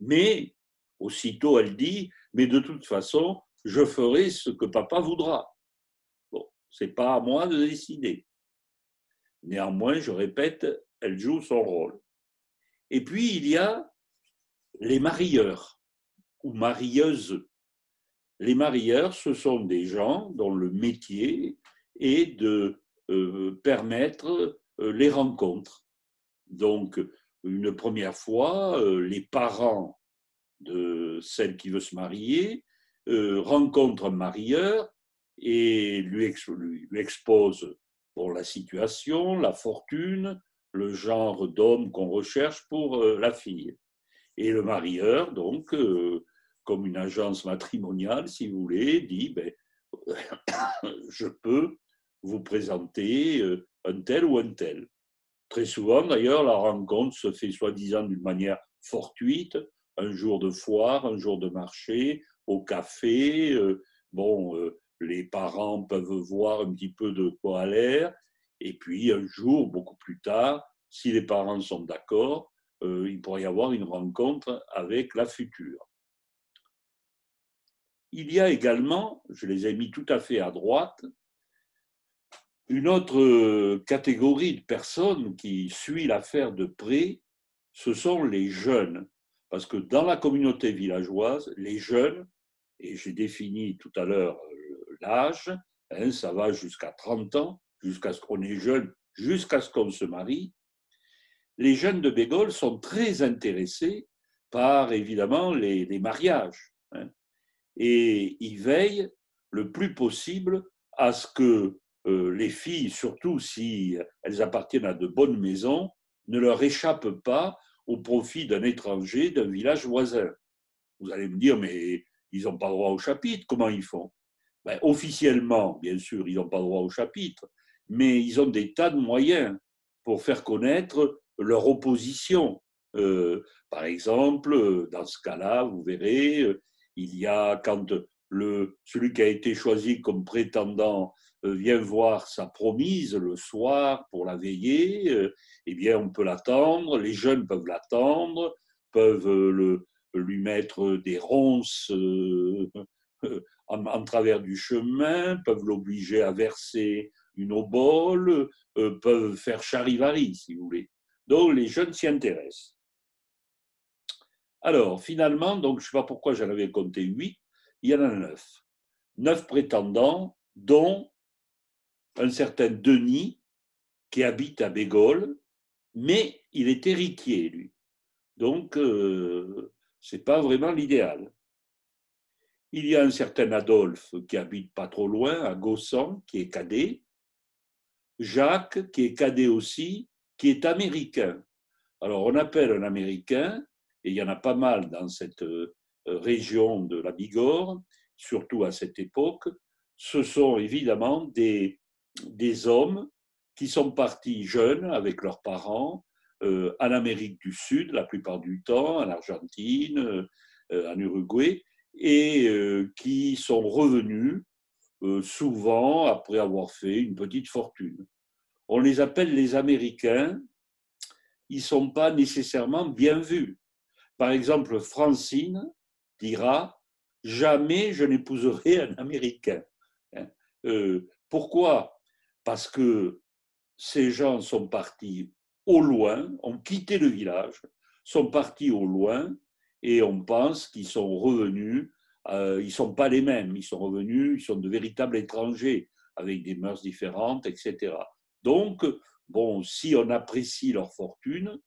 Mais, aussitôt, elle dit, mais de toute façon, je ferai ce que papa voudra. Bon, ce n'est pas à moi de décider. Néanmoins, je répète, elle joue son rôle. Et puis, il y a les marieurs ou marieuses. Les marieurs, ce sont des gens dont le métier est de permettre les rencontres. Donc, une première fois, les parents de celle qui veut se marier rencontrent un marieur et lui expose pour la situation, la fortune, le genre d'homme qu'on recherche pour la fille. Et le marieur, donc, comme une agence matrimoniale, si vous voulez, dit ben, je peux vous présenter un tel ou un tel. Très souvent, d'ailleurs, la rencontre se fait soi-disant d'une manière fortuite, un jour de foire, un jour de marché, au café. Les parents peuvent voir un petit peu de quoi a l'air. Et puis, un jour, beaucoup plus tard, si les parents sont d'accord, il pourrait y avoir une rencontre avec la future. Il y a également, je les ai mis tout à fait à droite, une autre catégorie de personnes qui suit l'affaire de près, ce sont les jeunes. Parce que dans la communauté villageoise, les jeunes, et j'ai défini tout à l'heure l'âge, hein, ça va jusqu'à 30 ans, jusqu'à ce qu'on est jeune, jusqu'à ce qu'on se marie, les jeunes de Bégol sont très intéressés par, évidemment, les mariages. Hein, et ils veillent le plus possible à ce que les filles, surtout si elles appartiennent à de bonnes maisons, ne leur échappent pas au profit d'un étranger d'un village voisin. Vous allez me dire, mais ils n'ont pas droit au chapitre, comment ils font? Ben, officiellement, bien sûr, ils n'ont pas droit au chapitre, mais ils ont des tas de moyens pour faire connaître leur opposition. Par exemple, dans ce cas-là, vous verrez, il y a quand celui qui a été choisi comme prétendant vient voir sa promise le soir pour la veiller, eh bien, on peut l'attendre, les jeunes peuvent l'attendre, peuvent lui mettre des ronces en travers du chemin, peuvent l'obliger à verser une obole, peuvent faire charivari, si vous voulez. Donc, les jeunes s'y intéressent. Alors, finalement, donc, je ne sais pas pourquoi j'en avais compté 8, il y en a 9. 9 prétendants, dont un certain Denis, qui habite à Bégol, mais il est héritier, lui. Donc, ce n'est pas vraiment l'idéal. Il y a un certain Adolphe qui habite pas trop loin, à Gossan, qui est cadet. Jacques, qui est cadet aussi, qui est américain. Alors, on appelle un Américain, et il y en a pas mal dans cette région de la Bigorre, surtout à cette époque, ce sont évidemment des hommes qui sont partis jeunes avec leurs parents en Amérique du Sud, la plupart du temps, en Argentine, en Uruguay, et qui sont revenus souvent après avoir fait une petite fortune. On les appelle les Américains, ils ne sont pas nécessairement bien vus. Par exemple, Francine dira « Jamais je n'épouserai un Américain ». Pourquoi? Parce que ces gens sont partis au loin, ont quitté le village, sont partis au loin, et on pense qu'ils sont revenus, ils ne sont pas les mêmes, ils sont revenus, ils sont de véritables étrangers, avec des mœurs différentes, etc. Donc, bon, si on apprécie leur fortune,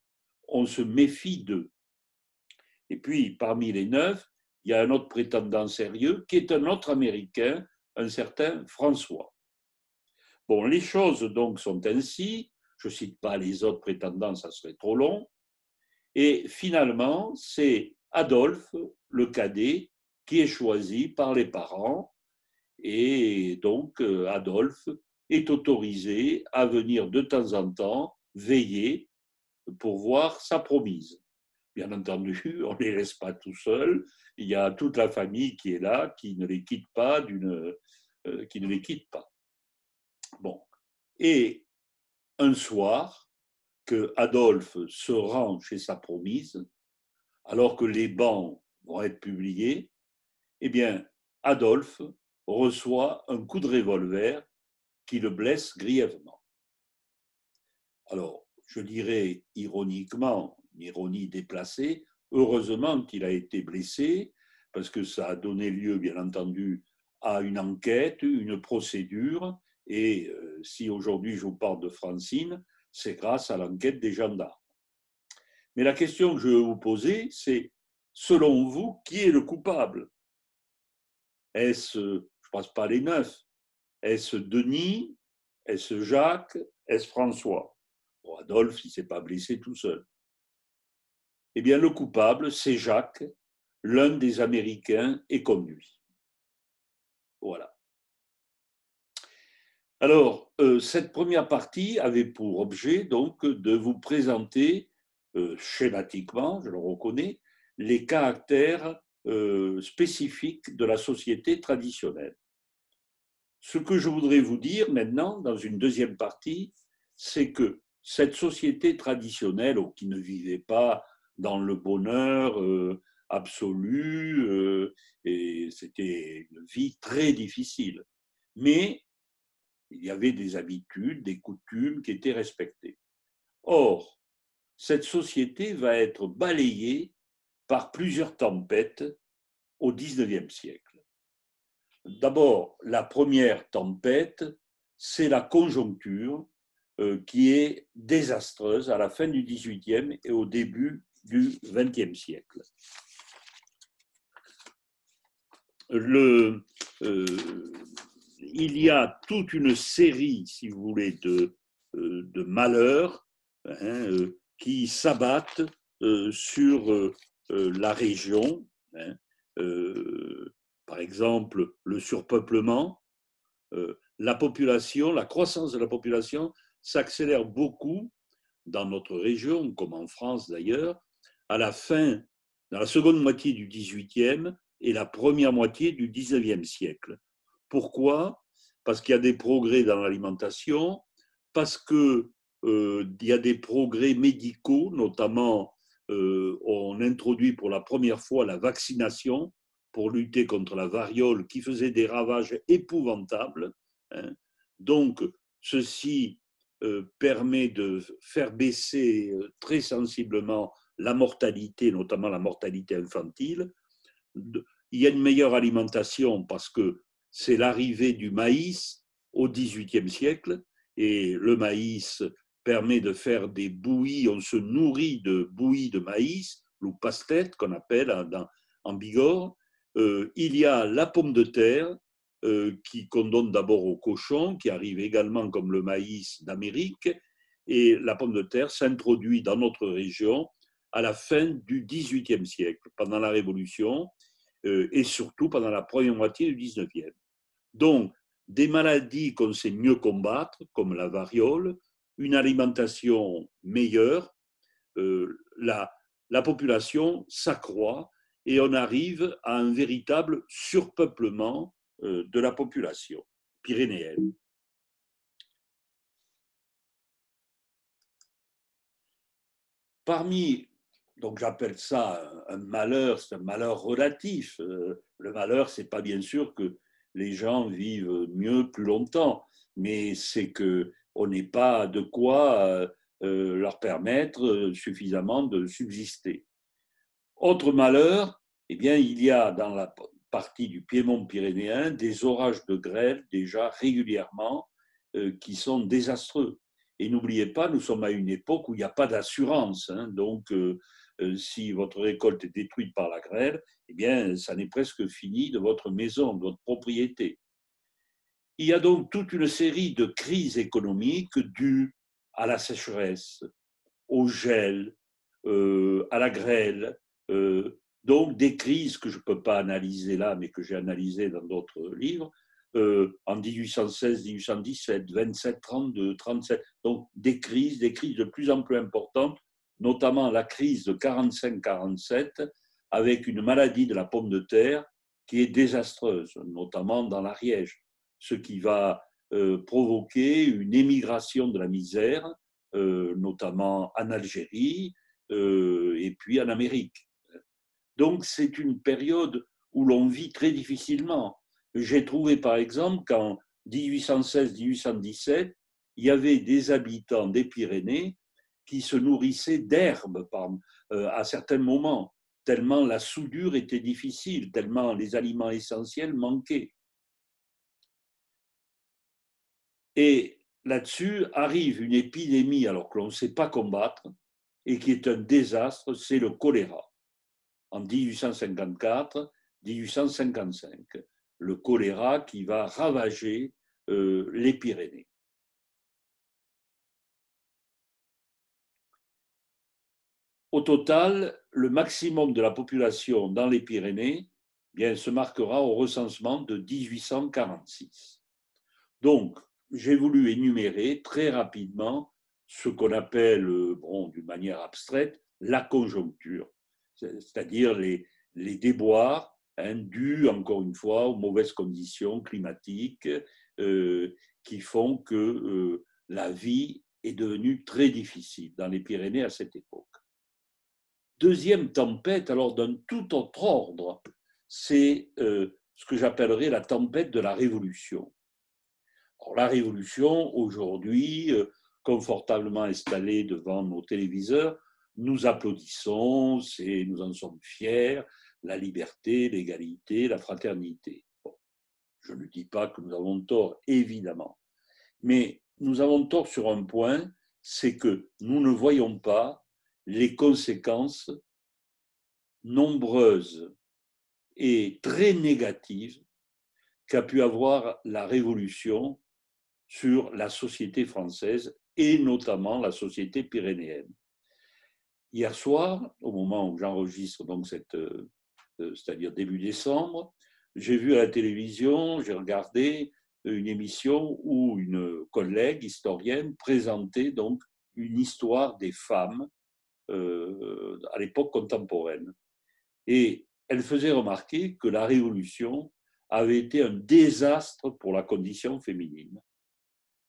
on se méfie d'eux. Et puis, parmi les 9, il y a un autre prétendant sérieux qui est un autre Américain, un certain François. Bon, les choses donc sont ainsi. Je ne cite pas les autres prétendants, ça serait trop long. Et finalement, c'est Adolphe, le cadet, qui est choisi par les parents. Et donc, Adolphe est autorisé à venir de temps en temps veiller pour voir sa promise. Bien entendu, on ne les laisse pas tout seuls. Il y a toute la famille qui est là, qui ne les quitte pas, qui ne les quitte pas. Bon. Et un soir, que Adolphe se rend chez sa promise, alors que les bans vont être publiés, eh bien, Adolphe reçoit un coup de revolver qui le blesse grièvement. Alors, je dirais ironiquement, une ironie déplacée, heureusement qu'il a été blessé, parce que ça a donné lieu, bien entendu, à une enquête, une procédure, et si aujourd'hui je vous parle de Francine, c'est grâce à l'enquête des gendarmes. Mais la question que je vais vous poser, c'est, selon vous, qui est le coupable? Est-ce, je ne passe pas les 9, est-ce Denis? Est-ce Jacques? Est-ce François? Bon, Adolphe, il ne s'est pas blessé tout seul. Eh bien, le coupable, c'est Jacques, l'un des Américains est comme lui. Voilà. Alors, cette première partie avait pour objet donc de vous présenter schématiquement, je le reconnais, les caractères spécifiques de la société traditionnelle. Ce que je voudrais vous dire maintenant, dans une deuxième partie, c'est que cette société traditionnelle, qui ne vivait pas dans le bonheur absolu, et c'était une vie très difficile, mais il y avait des habitudes, des coutumes qui étaient respectées. Or, cette société va être balayée par plusieurs tempêtes au XIXe siècle. D'abord, la première tempête, c'est la conjoncture qui est désastreuse à la fin du XVIIIe et au début du XXe siècle. Il y a toute une série, si vous voulez, de malheurs qui s'abattent sur la région. Par exemple, le surpeuplement, la population, la croissance de la population s'accélère beaucoup dans notre région, comme en France d'ailleurs, à la fin, dans la seconde moitié du XVIIIe et la première moitié du XIXe siècle. Pourquoi? Parce qu'il y a des progrès dans l'alimentation, parce qu'il y a des progrès médicaux, notamment on introduit pour la première fois la vaccination pour lutter contre la variole qui faisait des ravages épouvantables. Donc, ceci permet de faire baisser très sensiblement la mortalité, notamment la mortalité infantile. Il y a une meilleure alimentation parce que c'est l'arrivée du maïs au XVIIIe siècle et le maïs permet de faire des bouillies, on se nourrit de bouillies de maïs, ou pastètes qu'on appelle en Bigorre. Il y a la pomme de terre qu'on donne d'abord aux cochons, qui arrive également comme le maïs d'Amérique, et la pomme de terre s'introduit dans notre région à la fin du XVIIIe siècle, pendant la Révolution, et surtout pendant la première moitié du XIXe. Donc, des maladies qu'on sait mieux combattre, comme la variole, une alimentation meilleure, la population s'accroît et on arrive à un véritable surpeuplement de la population pyrénéenne. Parmi, donc j'appelle ça un malheur, c'est un malheur relatif. Le malheur, c'est pas bien sûr que les gens vivent mieux plus longtemps, mais c'est qu'on n'ait pas de quoi leur permettre suffisamment de subsister. Autre malheur, eh bien, il y a dans la partie du Piémont pyrénéen des orages de grêle déjà régulièrement qui sont désastreux. Et n'oubliez pas, nous sommes à une époque où il n'y a pas d'assurance. Hein, donc, si votre récolte est détruite par la grêle, eh bien, ça n'est presque fini de votre maison, de votre propriété. Il y a donc toute une série de crises économiques dues à la sécheresse, au gel, à la grêle, donc des crises que je ne peux pas analyser là, mais que j'ai analysées dans d'autres livres, en 1816, 1817, 27, 32, 37, donc des crises de plus en plus importantes, notamment la crise de 45-47, avec une maladie de la pomme de terre qui est désastreuse, notamment dans l'Ariège, ce qui va provoquer une émigration de la misère, notamment en Algérie et puis en Amérique. Donc c'est une période où l'on vit très difficilement. J'ai trouvé par exemple qu'en 1816-1817, il y avait des habitants des Pyrénées qui se nourrissaient d'herbes à certains moments, tellement la soudure était difficile, tellement les aliments essentiels manquaient. Et là-dessus arrive une épidémie alors que l'on ne sait pas combattre et qui est un désastre, c'est le choléra. En 1854-1855, le choléra qui va ravager les Pyrénées. Au total, le maximum de la population dans les Pyrénées bien, se marquera au recensement de 1846. Donc, j'ai voulu énumérer très rapidement ce qu'on appelle, bon, d'une manière abstraite, la conjoncture, c'est-à-dire les déboires dus, encore une fois, aux mauvaises conditions climatiques qui font que la vie est devenue très difficile dans les Pyrénées à cette époque. Deuxième tempête, alors d'un tout autre ordre, c'est ce que j'appellerais la tempête de la Révolution. Alors, la Révolution, aujourd'hui, confortablement installée devant nos téléviseurs, nous applaudissons, nous en sommes fiers, la liberté, l'égalité, la fraternité. Bon, je ne dis pas que nous avons tort, évidemment, mais nous avons tort sur un point, c'est que nous ne voyons pas les conséquences nombreuses et très négatives qu'a pu avoir la Révolution sur la société française et notamment la société pyrénéenne. Hier soir, au moment où j'enregistre donc c'est-à-dire début décembre, j'ai vu à la télévision, j'ai regardé une émission où une collègue historienne présentait donc une histoire des femmes à l'époque contemporaine. Et elle faisait remarquer que la Révolution avait été un désastre pour la condition féminine.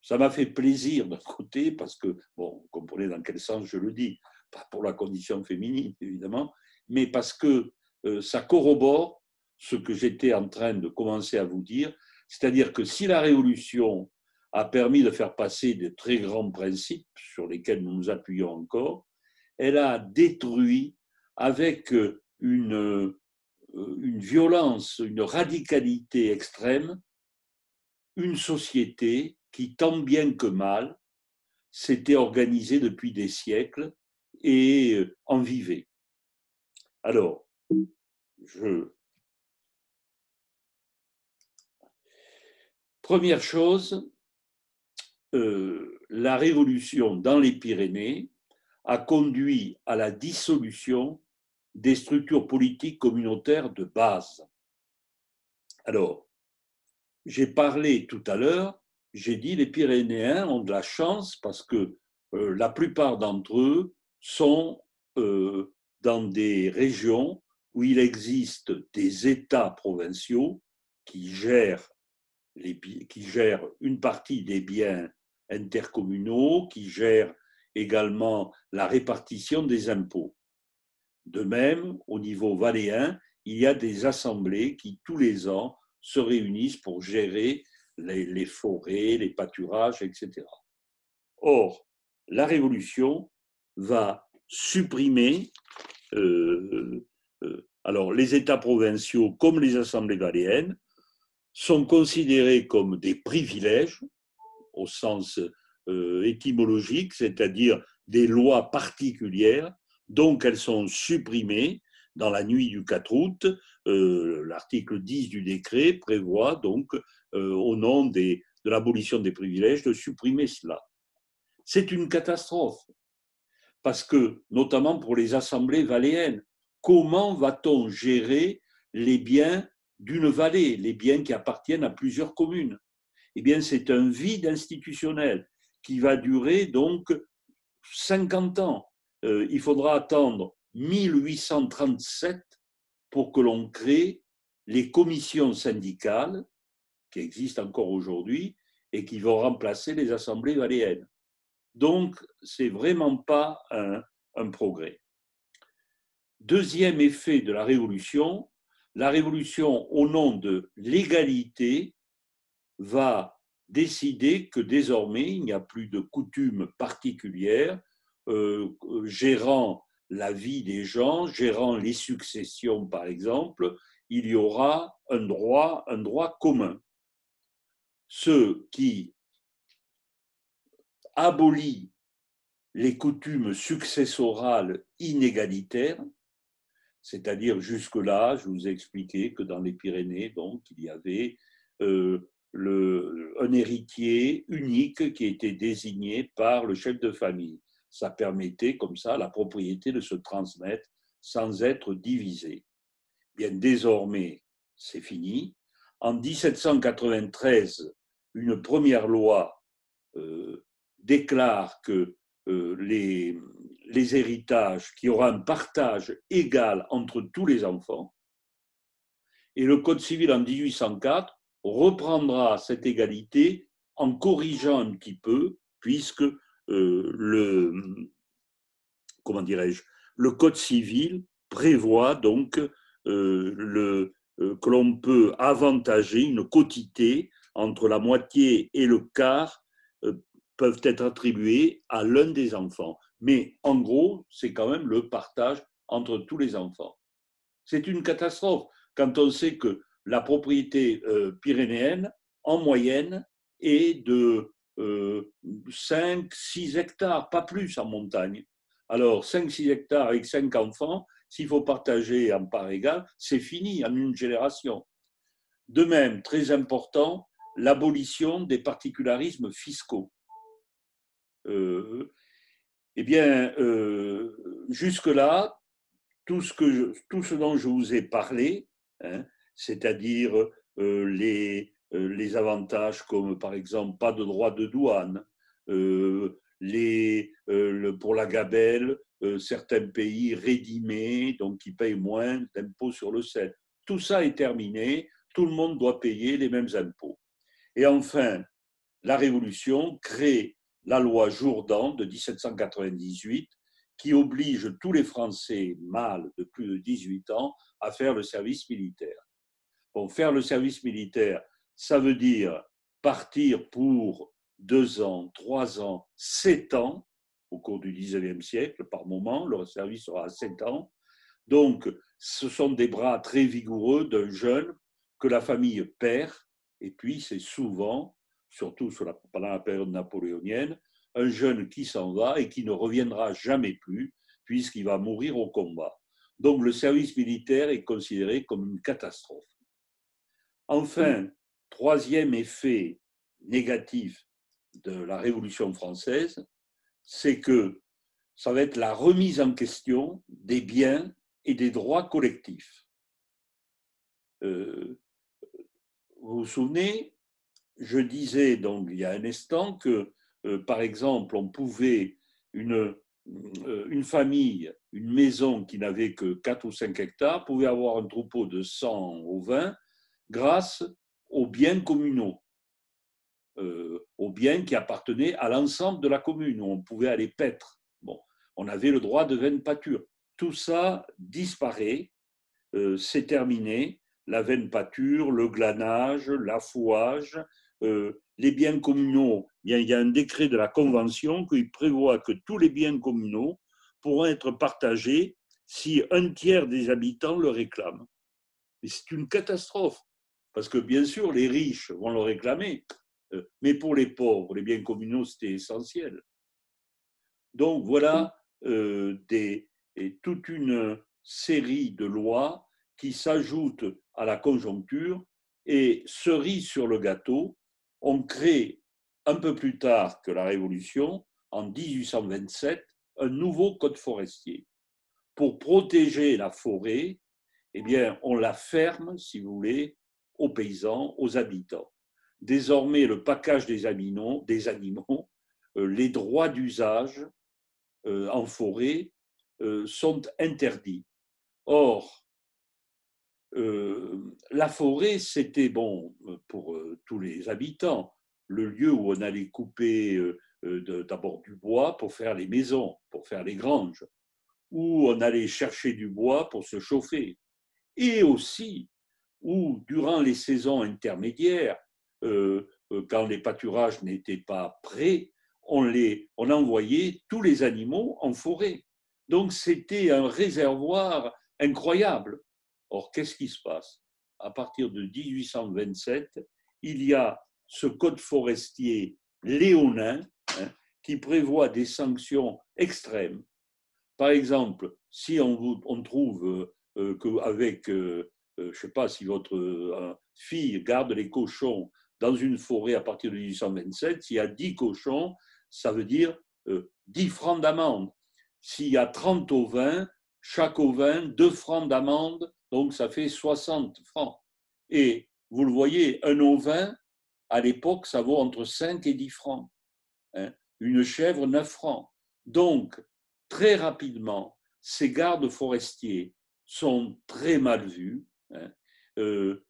Ça m'a fait plaisir d'un côté, parce que, bon, vous comprenez dans quel sens je le dis, pas pour la condition féminine, évidemment, mais parce que ça corrobore ce que j'étais en train de commencer à vous dire, c'est-à-dire que si la Révolution a permis de faire passer de très grands principes sur lesquels nous nous appuyons encore, elle a détruit avec une violence, une radicalité extrême, une société qui, tant bien que mal, s'était organisée depuis des siècles et en vivait. Alors, première chose, la révolution dans les Pyrénées a conduit à la dissolution des structures politiques communautaires de base. Alors, j'ai parlé tout à l'heure, j'ai dit les Pyrénéens ont de la chance parce que la plupart d'entre eux sont dans des régions où il existe des États provinciaux qui gèrent une partie des biens intercommunaux, qui gèrent également la répartition des impôts. De même, au niveau valléen, il y a des assemblées qui, tous les ans, se réunissent pour gérer les forêts, les pâturages, etc. Or, la Révolution va supprimer alors les États provinciaux comme les assemblées valléennes sont considérés comme des privilèges au sens étymologique, c'est-à-dire des lois particulières, donc elles sont supprimées dans la nuit du 4 août. L'article 10 du décret prévoit donc, au nom de l'abolition des privilèges, de supprimer cela. C'est une catastrophe, parce que, notamment pour les assemblées valléennes, comment va-t-on gérer les biens d'une vallée, les biens qui appartiennent à plusieurs communes? Eh bien, c'est un vide institutionnel qui va durer donc 50 ans. Il faudra attendre 1837 pour que l'on crée les commissions syndicales qui existent encore aujourd'hui et qui vont remplacer les assemblées valléennes. Donc, ce n'est vraiment pas un progrès. Deuxième effet de la Révolution, au nom de l'égalité, va décider que désormais, il n'y a plus de coutumes particulières gérant la vie des gens, gérant les successions, par exemple. Il y aura un droit commun. Ce qui abolit les coutumes successorales inégalitaires, c'est-à-dire jusque-là, je vous ai expliqué que dans les Pyrénées, donc, il y avait un héritier unique qui était désigné par le chef de famille. Ça permettait comme ça la propriété de se transmettre sans être divisée. Bien, désormais, c'est fini. En 1793, une première loi déclare que les héritages, qu'il y aura un partage égal entre tous les enfants. Et le Code civil en 1804 reprendra cette égalité en corrigeant un petit peu, puisque le Code civil prévoit donc que l'on peut avantager une quotité entre la moitié et le quart peuvent être attribués à l'un des enfants. Mais en gros, c'est quand même le partage entre tous les enfants. C'est une catastrophe quand on sait que la propriété pyrénéenne, en moyenne, est de 5-6 hectares, pas plus en montagne. Alors, 5-6 hectares avec 5 enfants, s'il faut partager en parts égales, c'est fini en une génération. De même, très important, l'abolition des particularismes fiscaux. Jusque-là, tout ce dont je vous ai parlé, hein, c'est-à-dire les avantages comme par exemple pas de droit de douane, pour la gabelle, certains pays rédimés, donc qui payent moins d'impôts sur le sel. Tout ça est terminé, tout le monde doit payer les mêmes impôts. Et enfin, la Révolution crée la loi Jourdan de 1798 qui oblige tous les Français mâles de plus de 18 ans à faire le service militaire. Bon, faire le service militaire, ça veut dire partir pour 2 ans, 3 ans, 7 ans, au cours du XIXe siècle, par moment, le service sera à 7 ans. Donc, ce sont des bras très vigoureux d'un jeune que la famille perd, et puis c'est souvent, surtout pendant la période napoléonienne, un jeune qui s'en va et qui ne reviendra jamais plus, puisqu'il va mourir au combat. Donc le service militaire est considéré comme une catastrophe. Enfin, troisième effet négatif de la Révolution française, c'est que ça va être la remise en question des biens et des droits collectifs. Vous vous souvenez, je disais donc il y a un instant que, par exemple, on pouvait, une famille, une maison qui n'avait que 4 ou 5 hectares, pouvait avoir un troupeau de 100 ovins grâce aux biens communaux, aux biens qui appartenaient à l'ensemble de la commune, où on pouvait aller paître. Bon, on avait le droit de veine pâture. Tout ça disparaît, c'est terminé. La veine pâture, le glanage, l'affouage, les biens communaux. Il y a un décret de la Convention qui prévoit que tous les biens communaux pourront être partagés si un tiers des habitants le réclament. Et c'est une catastrophe, parce que bien sûr, les riches vont le réclamer. Mais pour les pauvres, les biens communaux, c'était essentiel. Donc voilà toute une série de lois qui s'ajoutent à la conjoncture et cerise sur le gâteau, on crée un peu plus tard que la Révolution, en 1827, un nouveau code forestier. Pour protéger la forêt, eh bien, on la ferme, si vous voulez, aux paysans, aux habitants. Désormais, le package des animaux, les droits d'usage en forêt sont interdits. Or, la forêt, c'était bon pour tous les habitants, le lieu où on allait couper d'abord du bois pour faire les maisons, pour faire les granges, où on allait chercher du bois pour se chauffer, et aussi où, durant les saisons intermédiaires, quand les pâturages n'étaient pas prêts, on envoyait tous les animaux en forêt. Donc c'était un réservoir incroyable. Or, qu'est-ce qui se passe? À partir de 1827, il y a ce code forestier léonin qui prévoit des sanctions extrêmes. Par exemple, si on trouve qu'avec, je ne sais pas, si votre fille garde les cochons dans une forêt à partir de 1827, s'il y a 10 cochons, ça veut dire 10 francs d'amende. S'il y a 30 ovins, chaque ovin, 2 francs d'amende, donc ça fait 60 francs. Et vous le voyez, un ovin, à l'époque, ça vaut entre 5 et 10 francs. Hein. Une chèvre, 9 francs. Donc, très rapidement, ces gardes forestiers sont très mal vus.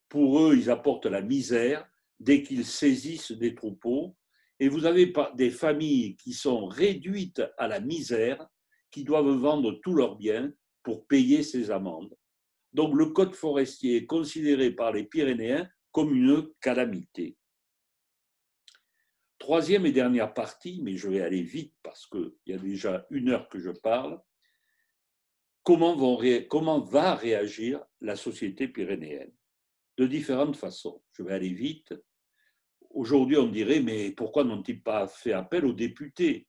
Pour eux, ils apportent la misère dès qu'ils saisissent des troupeaux. Et vous avez des familles qui sont réduites à la misère, qui doivent vendre tous leurs biens pour payer ces amendes. Donc le code forestier est considéré par les Pyrénéens comme une calamité. Troisième et dernière partie, mais je vais aller vite parce qu'il y a déjà 1 heure que je parle. Comment va réagir la société pyrénéenne? De différentes façons. Je vais aller vite. Aujourd'hui, on dirait, mais pourquoi n'ont-ils pas fait appel aux députés?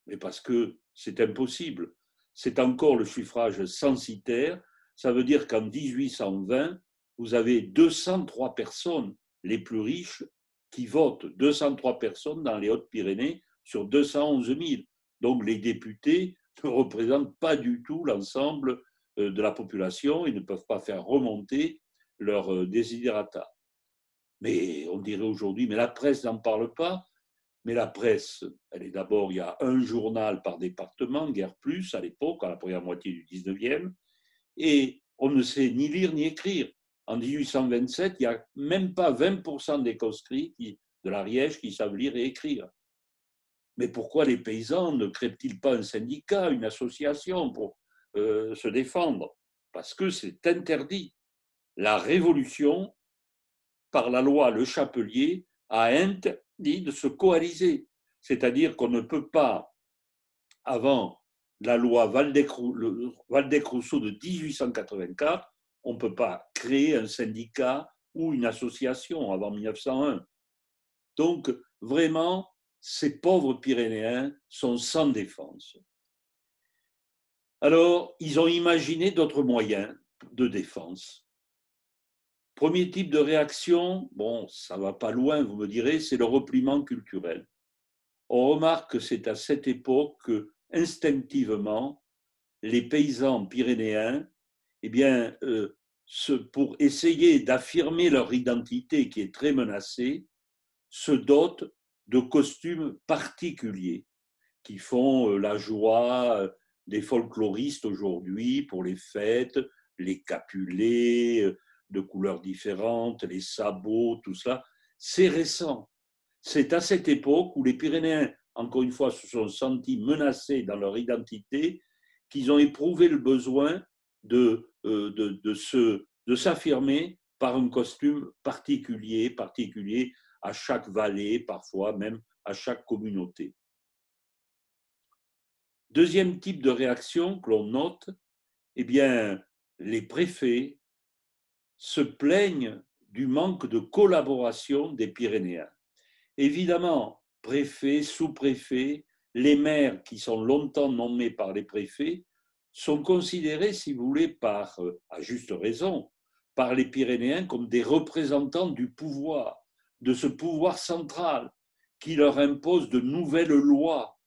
Mais parce que c'est impossible. C'est encore le suffrage censitaire. Ça veut dire qu'en 1820, vous avez 203 personnes, les plus riches, qui votent. 203 personnes dans les Hautes-Pyrénées sur 211 000. Donc les députés ne représentent pas du tout l'ensemble de la population et ne peuvent pas faire remonter leurs desiderata. Mais on dirait aujourd'hui, mais la presse n'en parle pas. Mais la presse, elle est d'abord, il y a un journal par département, guère plus à l'époque, à la première moitié du 19e, et on ne sait ni lire ni écrire. En 1827, il n'y a même pas 20% des conscrits de l'Ariège qui savent lire et écrire. Mais pourquoi les paysans ne créent-ils pas un syndicat, une association pour se défendre? Parce que c'est interdit. La Révolution, par la loi Le Chapelier, a interdit de se coaliser. C'est-à-dire qu'on ne peut pas, avant la loi Waldeck-Rousseau de 1884, on ne peut pas créer un syndicat ou une association avant 1901. Donc, vraiment, ces pauvres Pyrénéens sont sans défense. Alors, ils ont imaginé d'autres moyens de défense. Premier type de réaction, bon, ça ne va pas loin, vous me direz, c'est le repliement culturel. On remarque que c'est à cette époque que, instinctivement, les paysans pyrénéens, eh bien, pour essayer d'affirmer leur identité qui est très menacée, se dotent de costumes particuliers qui font la joie des folkloristes aujourd'hui pour les fêtes, les capulets de couleurs différentes, les sabots, tout ça. C'est récent. C'est à cette époque où les Pyrénéens, encore une fois, se sont sentis menacés dans leur identité, qu'ils ont éprouvé le besoin de s'affirmer par un costume particulier à chaque vallée, parfois même à chaque communauté. Deuxième type de réaction que l'on note, eh bien, les préfets se plaignent du manque de collaboration des Pyrénéens. Évidemment, préfets, sous-préfets, les maires qui sont longtemps nommés par les préfets sont considérés, si vous voulez, à juste raison, par les Pyrénéens comme des représentants du pouvoir, de ce pouvoir central qui leur impose de nouvelles lois,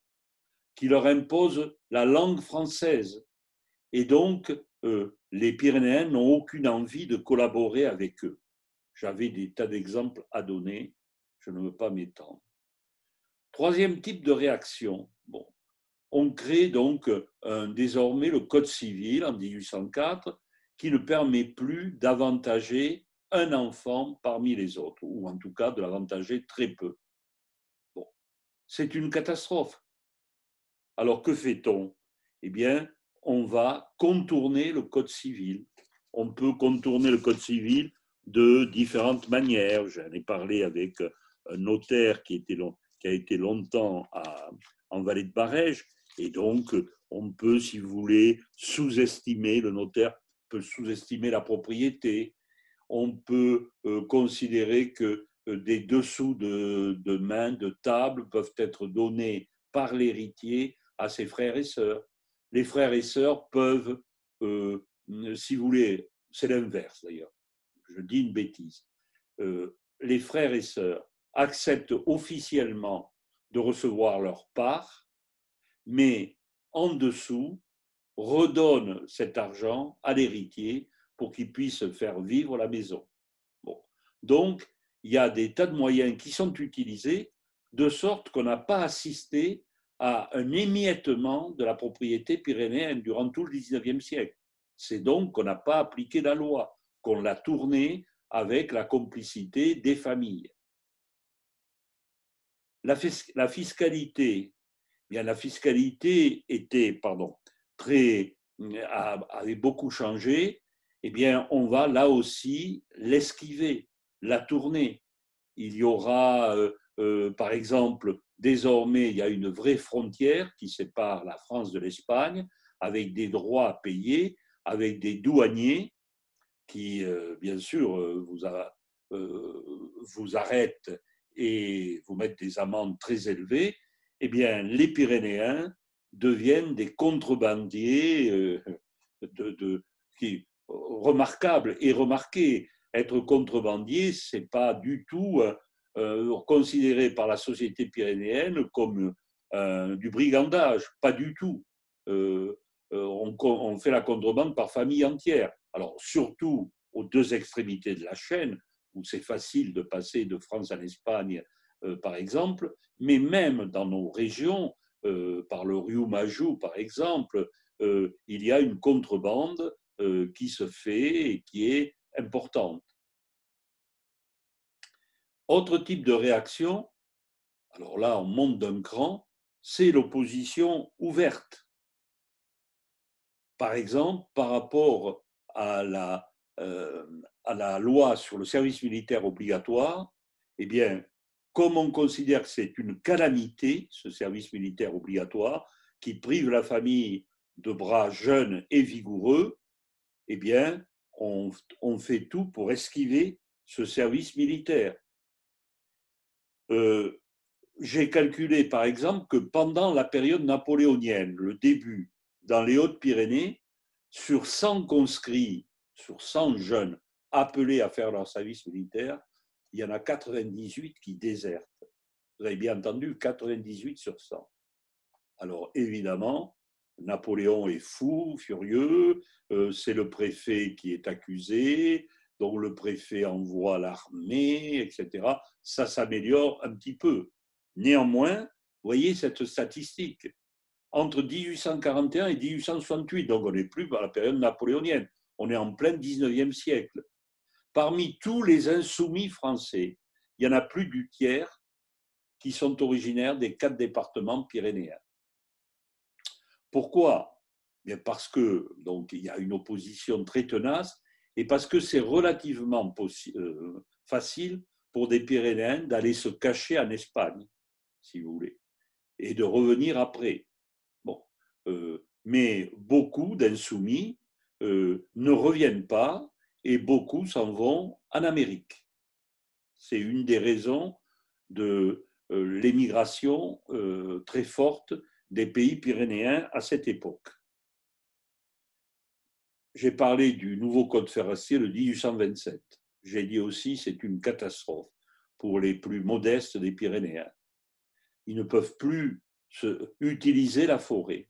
qui leur impose la langue française. Et donc, les Pyrénéens n'ont aucune envie de collaborer avec eux. J'avais des tas d'exemples à donner, je ne veux pas m'étendre. Troisième type de réaction, bon, on crée donc désormais le Code civil en 1804 qui ne permet plus d'avantager un enfant parmi les autres, ou en tout cas de l'avantager très peu. Bon, c'est une catastrophe. Alors que fait-on? Eh bien, on va contourner le Code civil. On peut contourner le Code civil de différentes manières. J'en ai parlé avec un notaire qui a été longtemps en Vallée de Barège. Et donc, on peut, si vous voulez, sous-estimer, le notaire peut sous-estimer la propriété. On peut considérer que des dessous de main, de table, peuvent être donnés par l'héritier à ses frères et sœurs. Les frères et sœurs peuvent, si vous voulez, c'est l'inverse d'ailleurs, je dis une bêtise, les frères et sœurs acceptent officiellement de recevoir leur part, mais en dessous, redonnent cet argent à l'héritier pour qu'il puisse faire vivre la maison. Bon. Donc, il y a des tas de moyens qui sont utilisés de sorte qu'on n'a pas assisté à un émiettement de la propriété pyrénéenne durant tout le XIXe siècle. C'est donc qu'on n'a pas appliqué la loi, qu'on l'a tournée avec la complicité des familles. La fiscalité, bien, la fiscalité avait beaucoup changé. Eh bien, on va là aussi l'esquiver, la tourner. Il y aura, par exemple, désormais, il y a une vraie frontière qui sépare la France de l'Espagne, avec des droits à payer, avec des douaniers qui, bien sûr, vous arrêtent et vous mettent des amendes très élevées. Eh bien, les Pyrénéens deviennent des contrebandiers remarquables et remarqués. Être contrebandier, ce n'est pas du tout considéré par la société pyrénéenne comme du brigandage, pas du tout. On fait la contrebande par famille entière. Alors, surtout aux deux extrémités de la chaîne, où c'est facile de passer de France en Espagne, par exemple, mais même dans nos régions, par le Rio Maju, par exemple, il y a une contrebande qui se fait et qui est importante. Autre type de réaction, alors là, on monte d'un cran, c'est l'opposition ouverte. Par exemple, par rapport à la loi sur le service militaire obligatoire, eh bien, comme on considère que c'est une calamité, ce service militaire obligatoire, qui prive la famille de bras jeunes et vigoureux, eh bien, on fait tout pour esquiver ce service militaire. J'ai calculé, par exemple, que pendant la période napoléonienne, le début, dans les Hautes-Pyrénées, sur 100 conscrits, sur 100 jeunes appelés à faire leur service militaire, il y en a 98 qui désertent. Vous avez bien entendu, 98 sur 100. Alors, évidemment, Napoléon est fou, furieux, c'est le préfet qui est accusé, donc le préfet envoie l'armée, etc. Ça s'améliore un petit peu. Néanmoins, vous voyez cette statistique. Entre 1841 et 1868, donc on n'est plus dans la période napoléonienne, on est en plein 19e siècle. Parmi tous les insoumis français, il y en a plus du tiers qui sont originaires des 4 départements pyrénéens. Pourquoi? Bien parce que donc, il y a une opposition très tenace et parce que c'est relativement facile pour des Pyrénéens d'aller se cacher en Espagne, si vous voulez, et de revenir après. Bon, mais beaucoup d'insoumis ne reviennent pas et beaucoup s'en vont en Amérique. C'est une des raisons de l'émigration très forte des pays pyrénéens à cette époque. J'ai parlé du nouveau code forestier de 1827. J'ai dit aussi que c'est une catastrophe pour les plus modestes des Pyrénéens. Ils ne peuvent plus utiliser la forêt.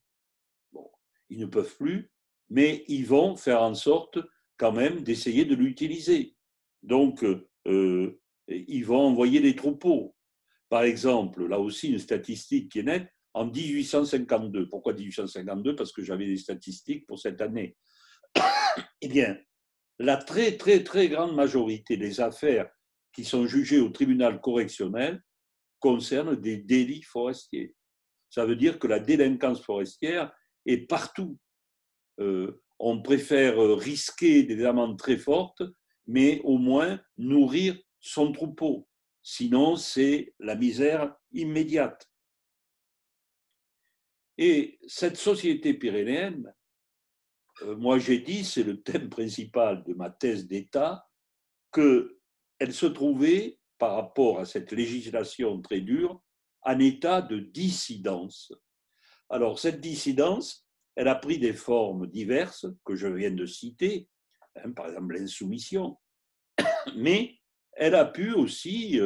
Bon, ils ne peuvent plus, mais ils vont faire en sorte quand même d'essayer de l'utiliser. Donc, ils vont envoyer des troupeaux. Par exemple, là aussi, une statistique qui est nette, en 1852. Pourquoi 1852? Parce que j'avais des statistiques pour cette année. Eh bien, la très, très, très grande majorité des affaires qui sont jugées au tribunal correctionnel concernent des délits forestiers. Ça veut dire que la délinquance forestière est partout. On préfère risquer des amendes très fortes, mais au moins nourrir son troupeau. Sinon, c'est la misère immédiate. Et cette société pyrénéenne, moi j'ai dit, c'est le thème principal de ma thèse d'État, qu'elle se trouvait, par rapport à cette législation très dure, en état de dissidence. Alors, cette dissidence, elle a pris des formes diverses que je viens de citer, par exemple l'insoumission, mais elle a pu aussi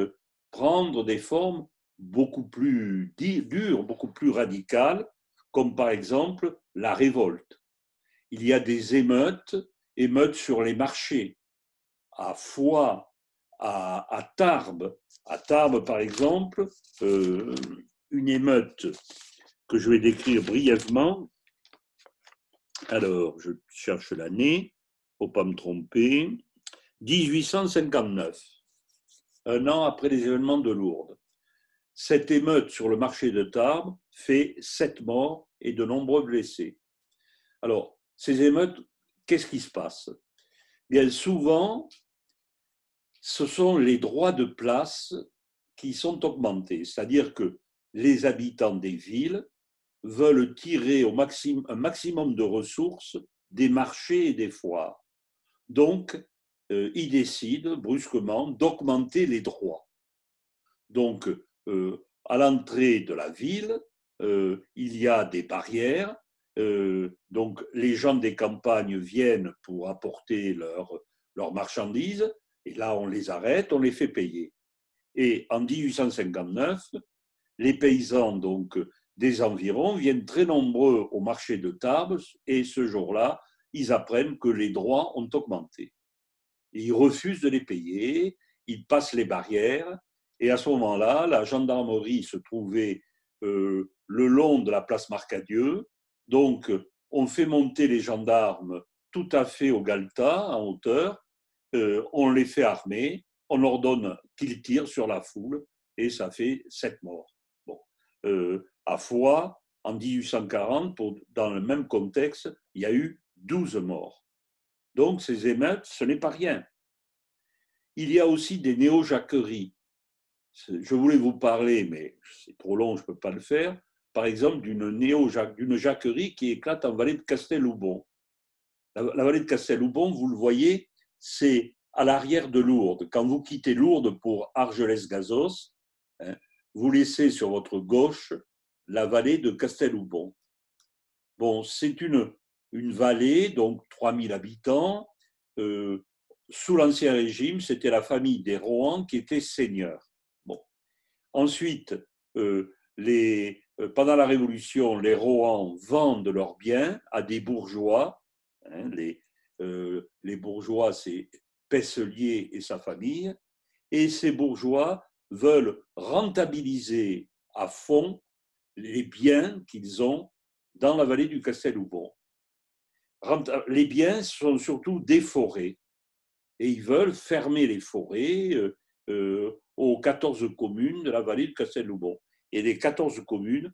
prendre des formes beaucoup plus dures, beaucoup plus radicales, comme par exemple la révolte. Il y a des émeutes sur les marchés, à Foix, à Tarbes. À Tarbes, par exemple, une émeute que je vais décrire brièvement. Alors, je cherche l'année, il ne faut pas me tromper. 1859, un an après les événements de Lourdes. Cette émeute sur le marché de Tarbes fait 7 morts et de nombreux blessés. Alors, ces émeutes, qu'est-ce qui se passe? Bien souvent, ce sont les droits de place qui sont augmentés, c'est-à-dire que les habitants des villes veulent tirer un maximum de ressources des marchés et des foires. Donc, ils décident brusquement d'augmenter les droits. Donc, à l'entrée de la ville, il y a des barrières. Donc, les gens des campagnes viennent pour apporter leurs marchandises, et là, on les arrête, on les fait payer. Et en 1859, les paysans donc, des environs viennent très nombreux au marché de Tarbes, et ce jour-là, ils apprennent que les droits ont augmenté. Et ils refusent de les payer, ils passent les barrières, et à ce moment-là, la gendarmerie se trouvait le long de la place Marcadieu, donc on fait monter les gendarmes tout à fait au Galetas, en hauteur, on les fait armer, on leur donne qu'ils tirent sur la foule, et ça fait 7 morts. Bon. À Foix, en 1840, dans le même contexte, il y a eu 12 morts. Donc ces émeutes, ce n'est pas rien. Il y a aussi des néo-jacqueries. Je voulais vous parler, mais c'est trop long, je ne peux pas le faire. Par exemple, d'une jacquerie qui éclate en vallée de Castelhoubon. La vallée de Castelhoubon, vous le voyez, c'est à l'arrière de Lourdes. Quand vous quittez Lourdes pour Argelès-Gazos, hein, vous laissez sur votre gauche la vallée de Castelhoubon. Bon, c'est une vallée, donc 3000 habitants. Sous l'Ancien Régime, c'était la famille des Rohan qui était seigneur. Bon. Ensuite, pendant la Révolution, les Rohan vendent leurs biens à des bourgeois. Hein, les bourgeois, c'est Pesselier et sa famille. Et ces bourgeois veulent rentabiliser à fond les biens qu'ils ont dans la vallée du Castelhoubon. Les biens sont surtout des forêts et ils veulent fermer les forêts aux 14 communes de la vallée du Castelhoubon. Et les 14 communes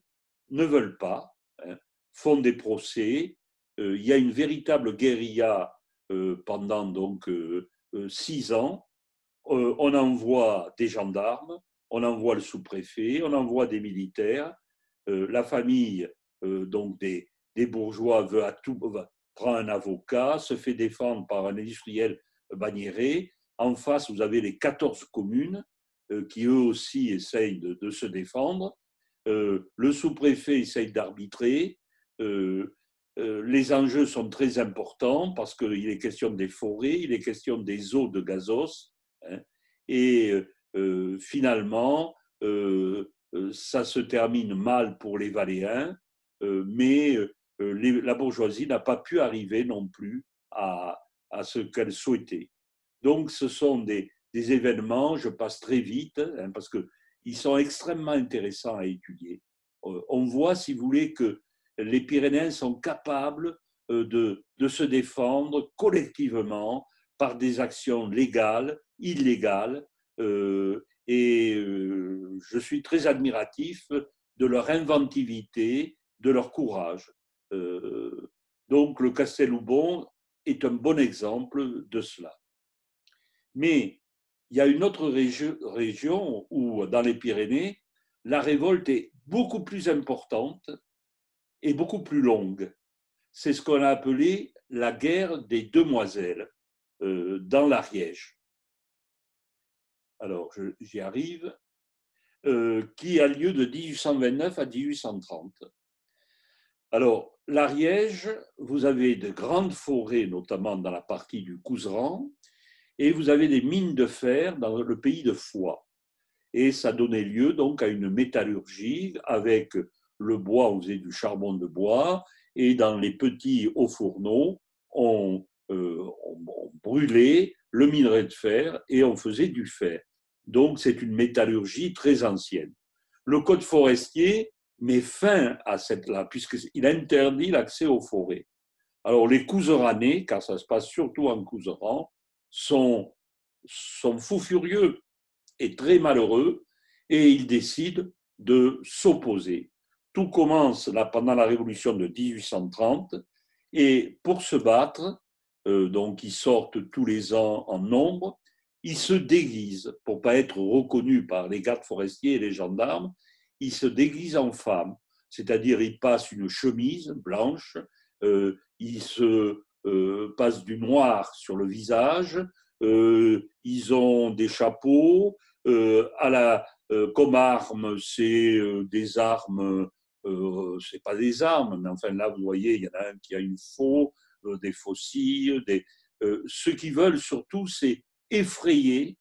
ne veulent pas, hein, font des procès. Il y a une véritable guérilla pendant donc 6 ans. On envoie des gendarmes, on envoie le sous-préfet, on envoie des militaires. La famille donc des bourgeois prend un avocat, se fait défendre par un industriel Bagnéret. En face, vous avez les 14 communes qui eux aussi essayent de se défendre. Le sous-préfet essaye d'arbitrer. Les enjeux sont très importants parce qu'il est question des forêts, il est question des eaux de gazos. Hein, et finalement, ça se termine mal pour les Valéens, mais la bourgeoisie n'a pas pu arriver non plus à ce qu'elle souhaitait. Donc, ce sont des événements, je passe très vite, hein, parce qu'ils sont extrêmement intéressants à étudier. On voit, si vous voulez, que les Pyrénéens sont capables de se défendre collectivement par des actions légales, illégales, je suis très admiratif de leur inventivité, de leur courage. Donc le Casteloubon est un bon exemple de cela. Mais il y a une autre région où, dans les Pyrénées, la révolte est beaucoup plus importante et beaucoup plus longue. C'est ce qu'on a appelé la guerre des demoiselles dans l'Ariège. Alors, j'y arrive. Qui a lieu de 1829 à 1830. Alors, l'Ariège, vous avez de grandes forêts, notamment dans la partie du Couserans, et vous avez des mines de fer dans le pays de Foix. Et ça donnait lieu donc à une métallurgie avec le bois, on faisait du charbon de bois, et dans les petits hauts fourneaux, on brûlait le minerai de fer et on faisait du fer. Donc c'est une métallurgie très ancienne. Le code forestier met fin à cette-là, puisqu'il interdit l'accès aux forêts. Alors les Couseranais, car ça se passe surtout en Couserans, sont fous furieux et très malheureux, et ils décident de s'opposer. Tout commence là, pendant la Révolution de 1830, et pour se battre, donc ils sortent tous les ans en nombre, ils se déguisent, pour ne pas être reconnus par les gardes forestiers et les gendarmes, ils se déguisent en femmes, c'est-à-dire ils passent une chemise blanche, ils se passent du noir sur le visage, ils ont des chapeaux, comme armes, c'est des armes, c'est pas des armes, mais enfin là, vous voyez, il y en a un qui a une faux, des faucilles, ce qu'ils veulent surtout, c'est effrayer,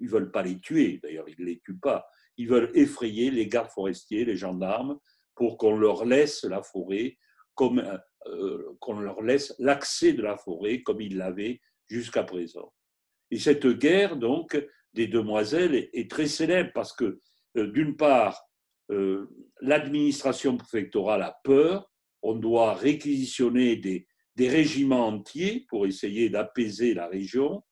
ils veulent pas les tuer, d'ailleurs, ils les tuent pas, ils veulent effrayer les gardes forestiers, les gendarmes, pour qu'on leur laisse la forêt, comme qu'on leur laisse l'accès de la forêt comme ils l'avaient jusqu'à présent. Et cette guerre, donc, des demoiselles est très célèbre parce que, d'une part, l'administration préfectorale a peur, on doit réquisitionner des régiments entiers pour essayer d'apaiser la région.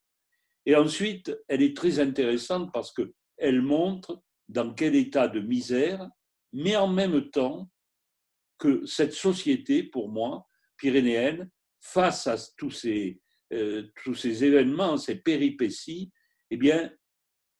Et ensuite, elle est très intéressante parce qu'elle montre dans quel état de misère, mais en même temps que cette société, pour moi, pyrénéenne, face à tous ces événements, ces péripéties, eh bien,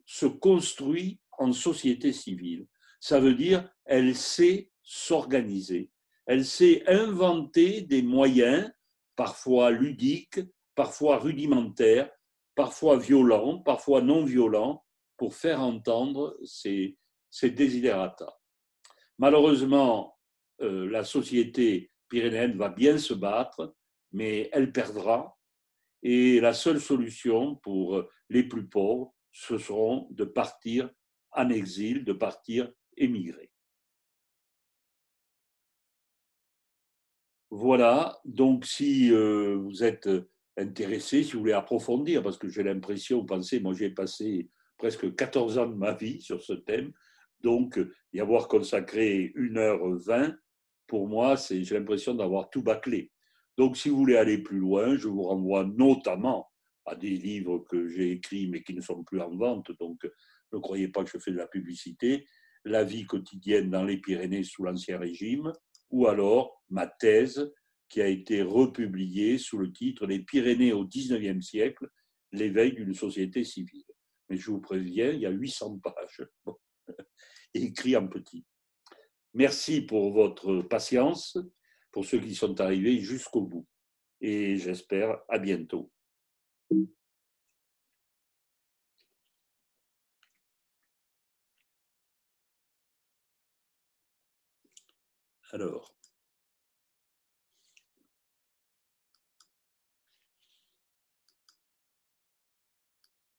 se construit en société civile. Ça veut dire elle sait s'organiser, elle sait inventer des moyens, parfois ludiques, parfois rudimentaires, parfois violents, parfois non violents, pour faire entendre ses desiderata. Malheureusement, la société pyrénéenne va bien se battre, mais elle perdra. Et la seule solution pour les plus pauvres, ce seront de partir en exil, de partir émigrer. Voilà, donc si vous êtes intéressé, si vous voulez approfondir, parce que j'ai l'impression, pensez, moi j'ai passé presque 14 ans de ma vie sur ce thème, donc y avoir consacré 1h20, pour moi, j'ai l'impression d'avoir tout bâclé. Donc si vous voulez aller plus loin, je vous renvoie notamment à des livres que j'ai écrits mais qui ne sont plus en vente, donc ne croyez pas que je fais de la publicité, La vie quotidienne dans les Pyrénées sous l'Ancien Régime, ou alors ma thèse qui a été republiée sous le titre Les Pyrénées au XIXe siècle, l'éveil d'une société civile. Mais je vous préviens, il y a 800 pages, écrit en petit. Merci pour votre patience, pour ceux qui sont arrivés jusqu'au bout. Et j'espère à bientôt. Alors,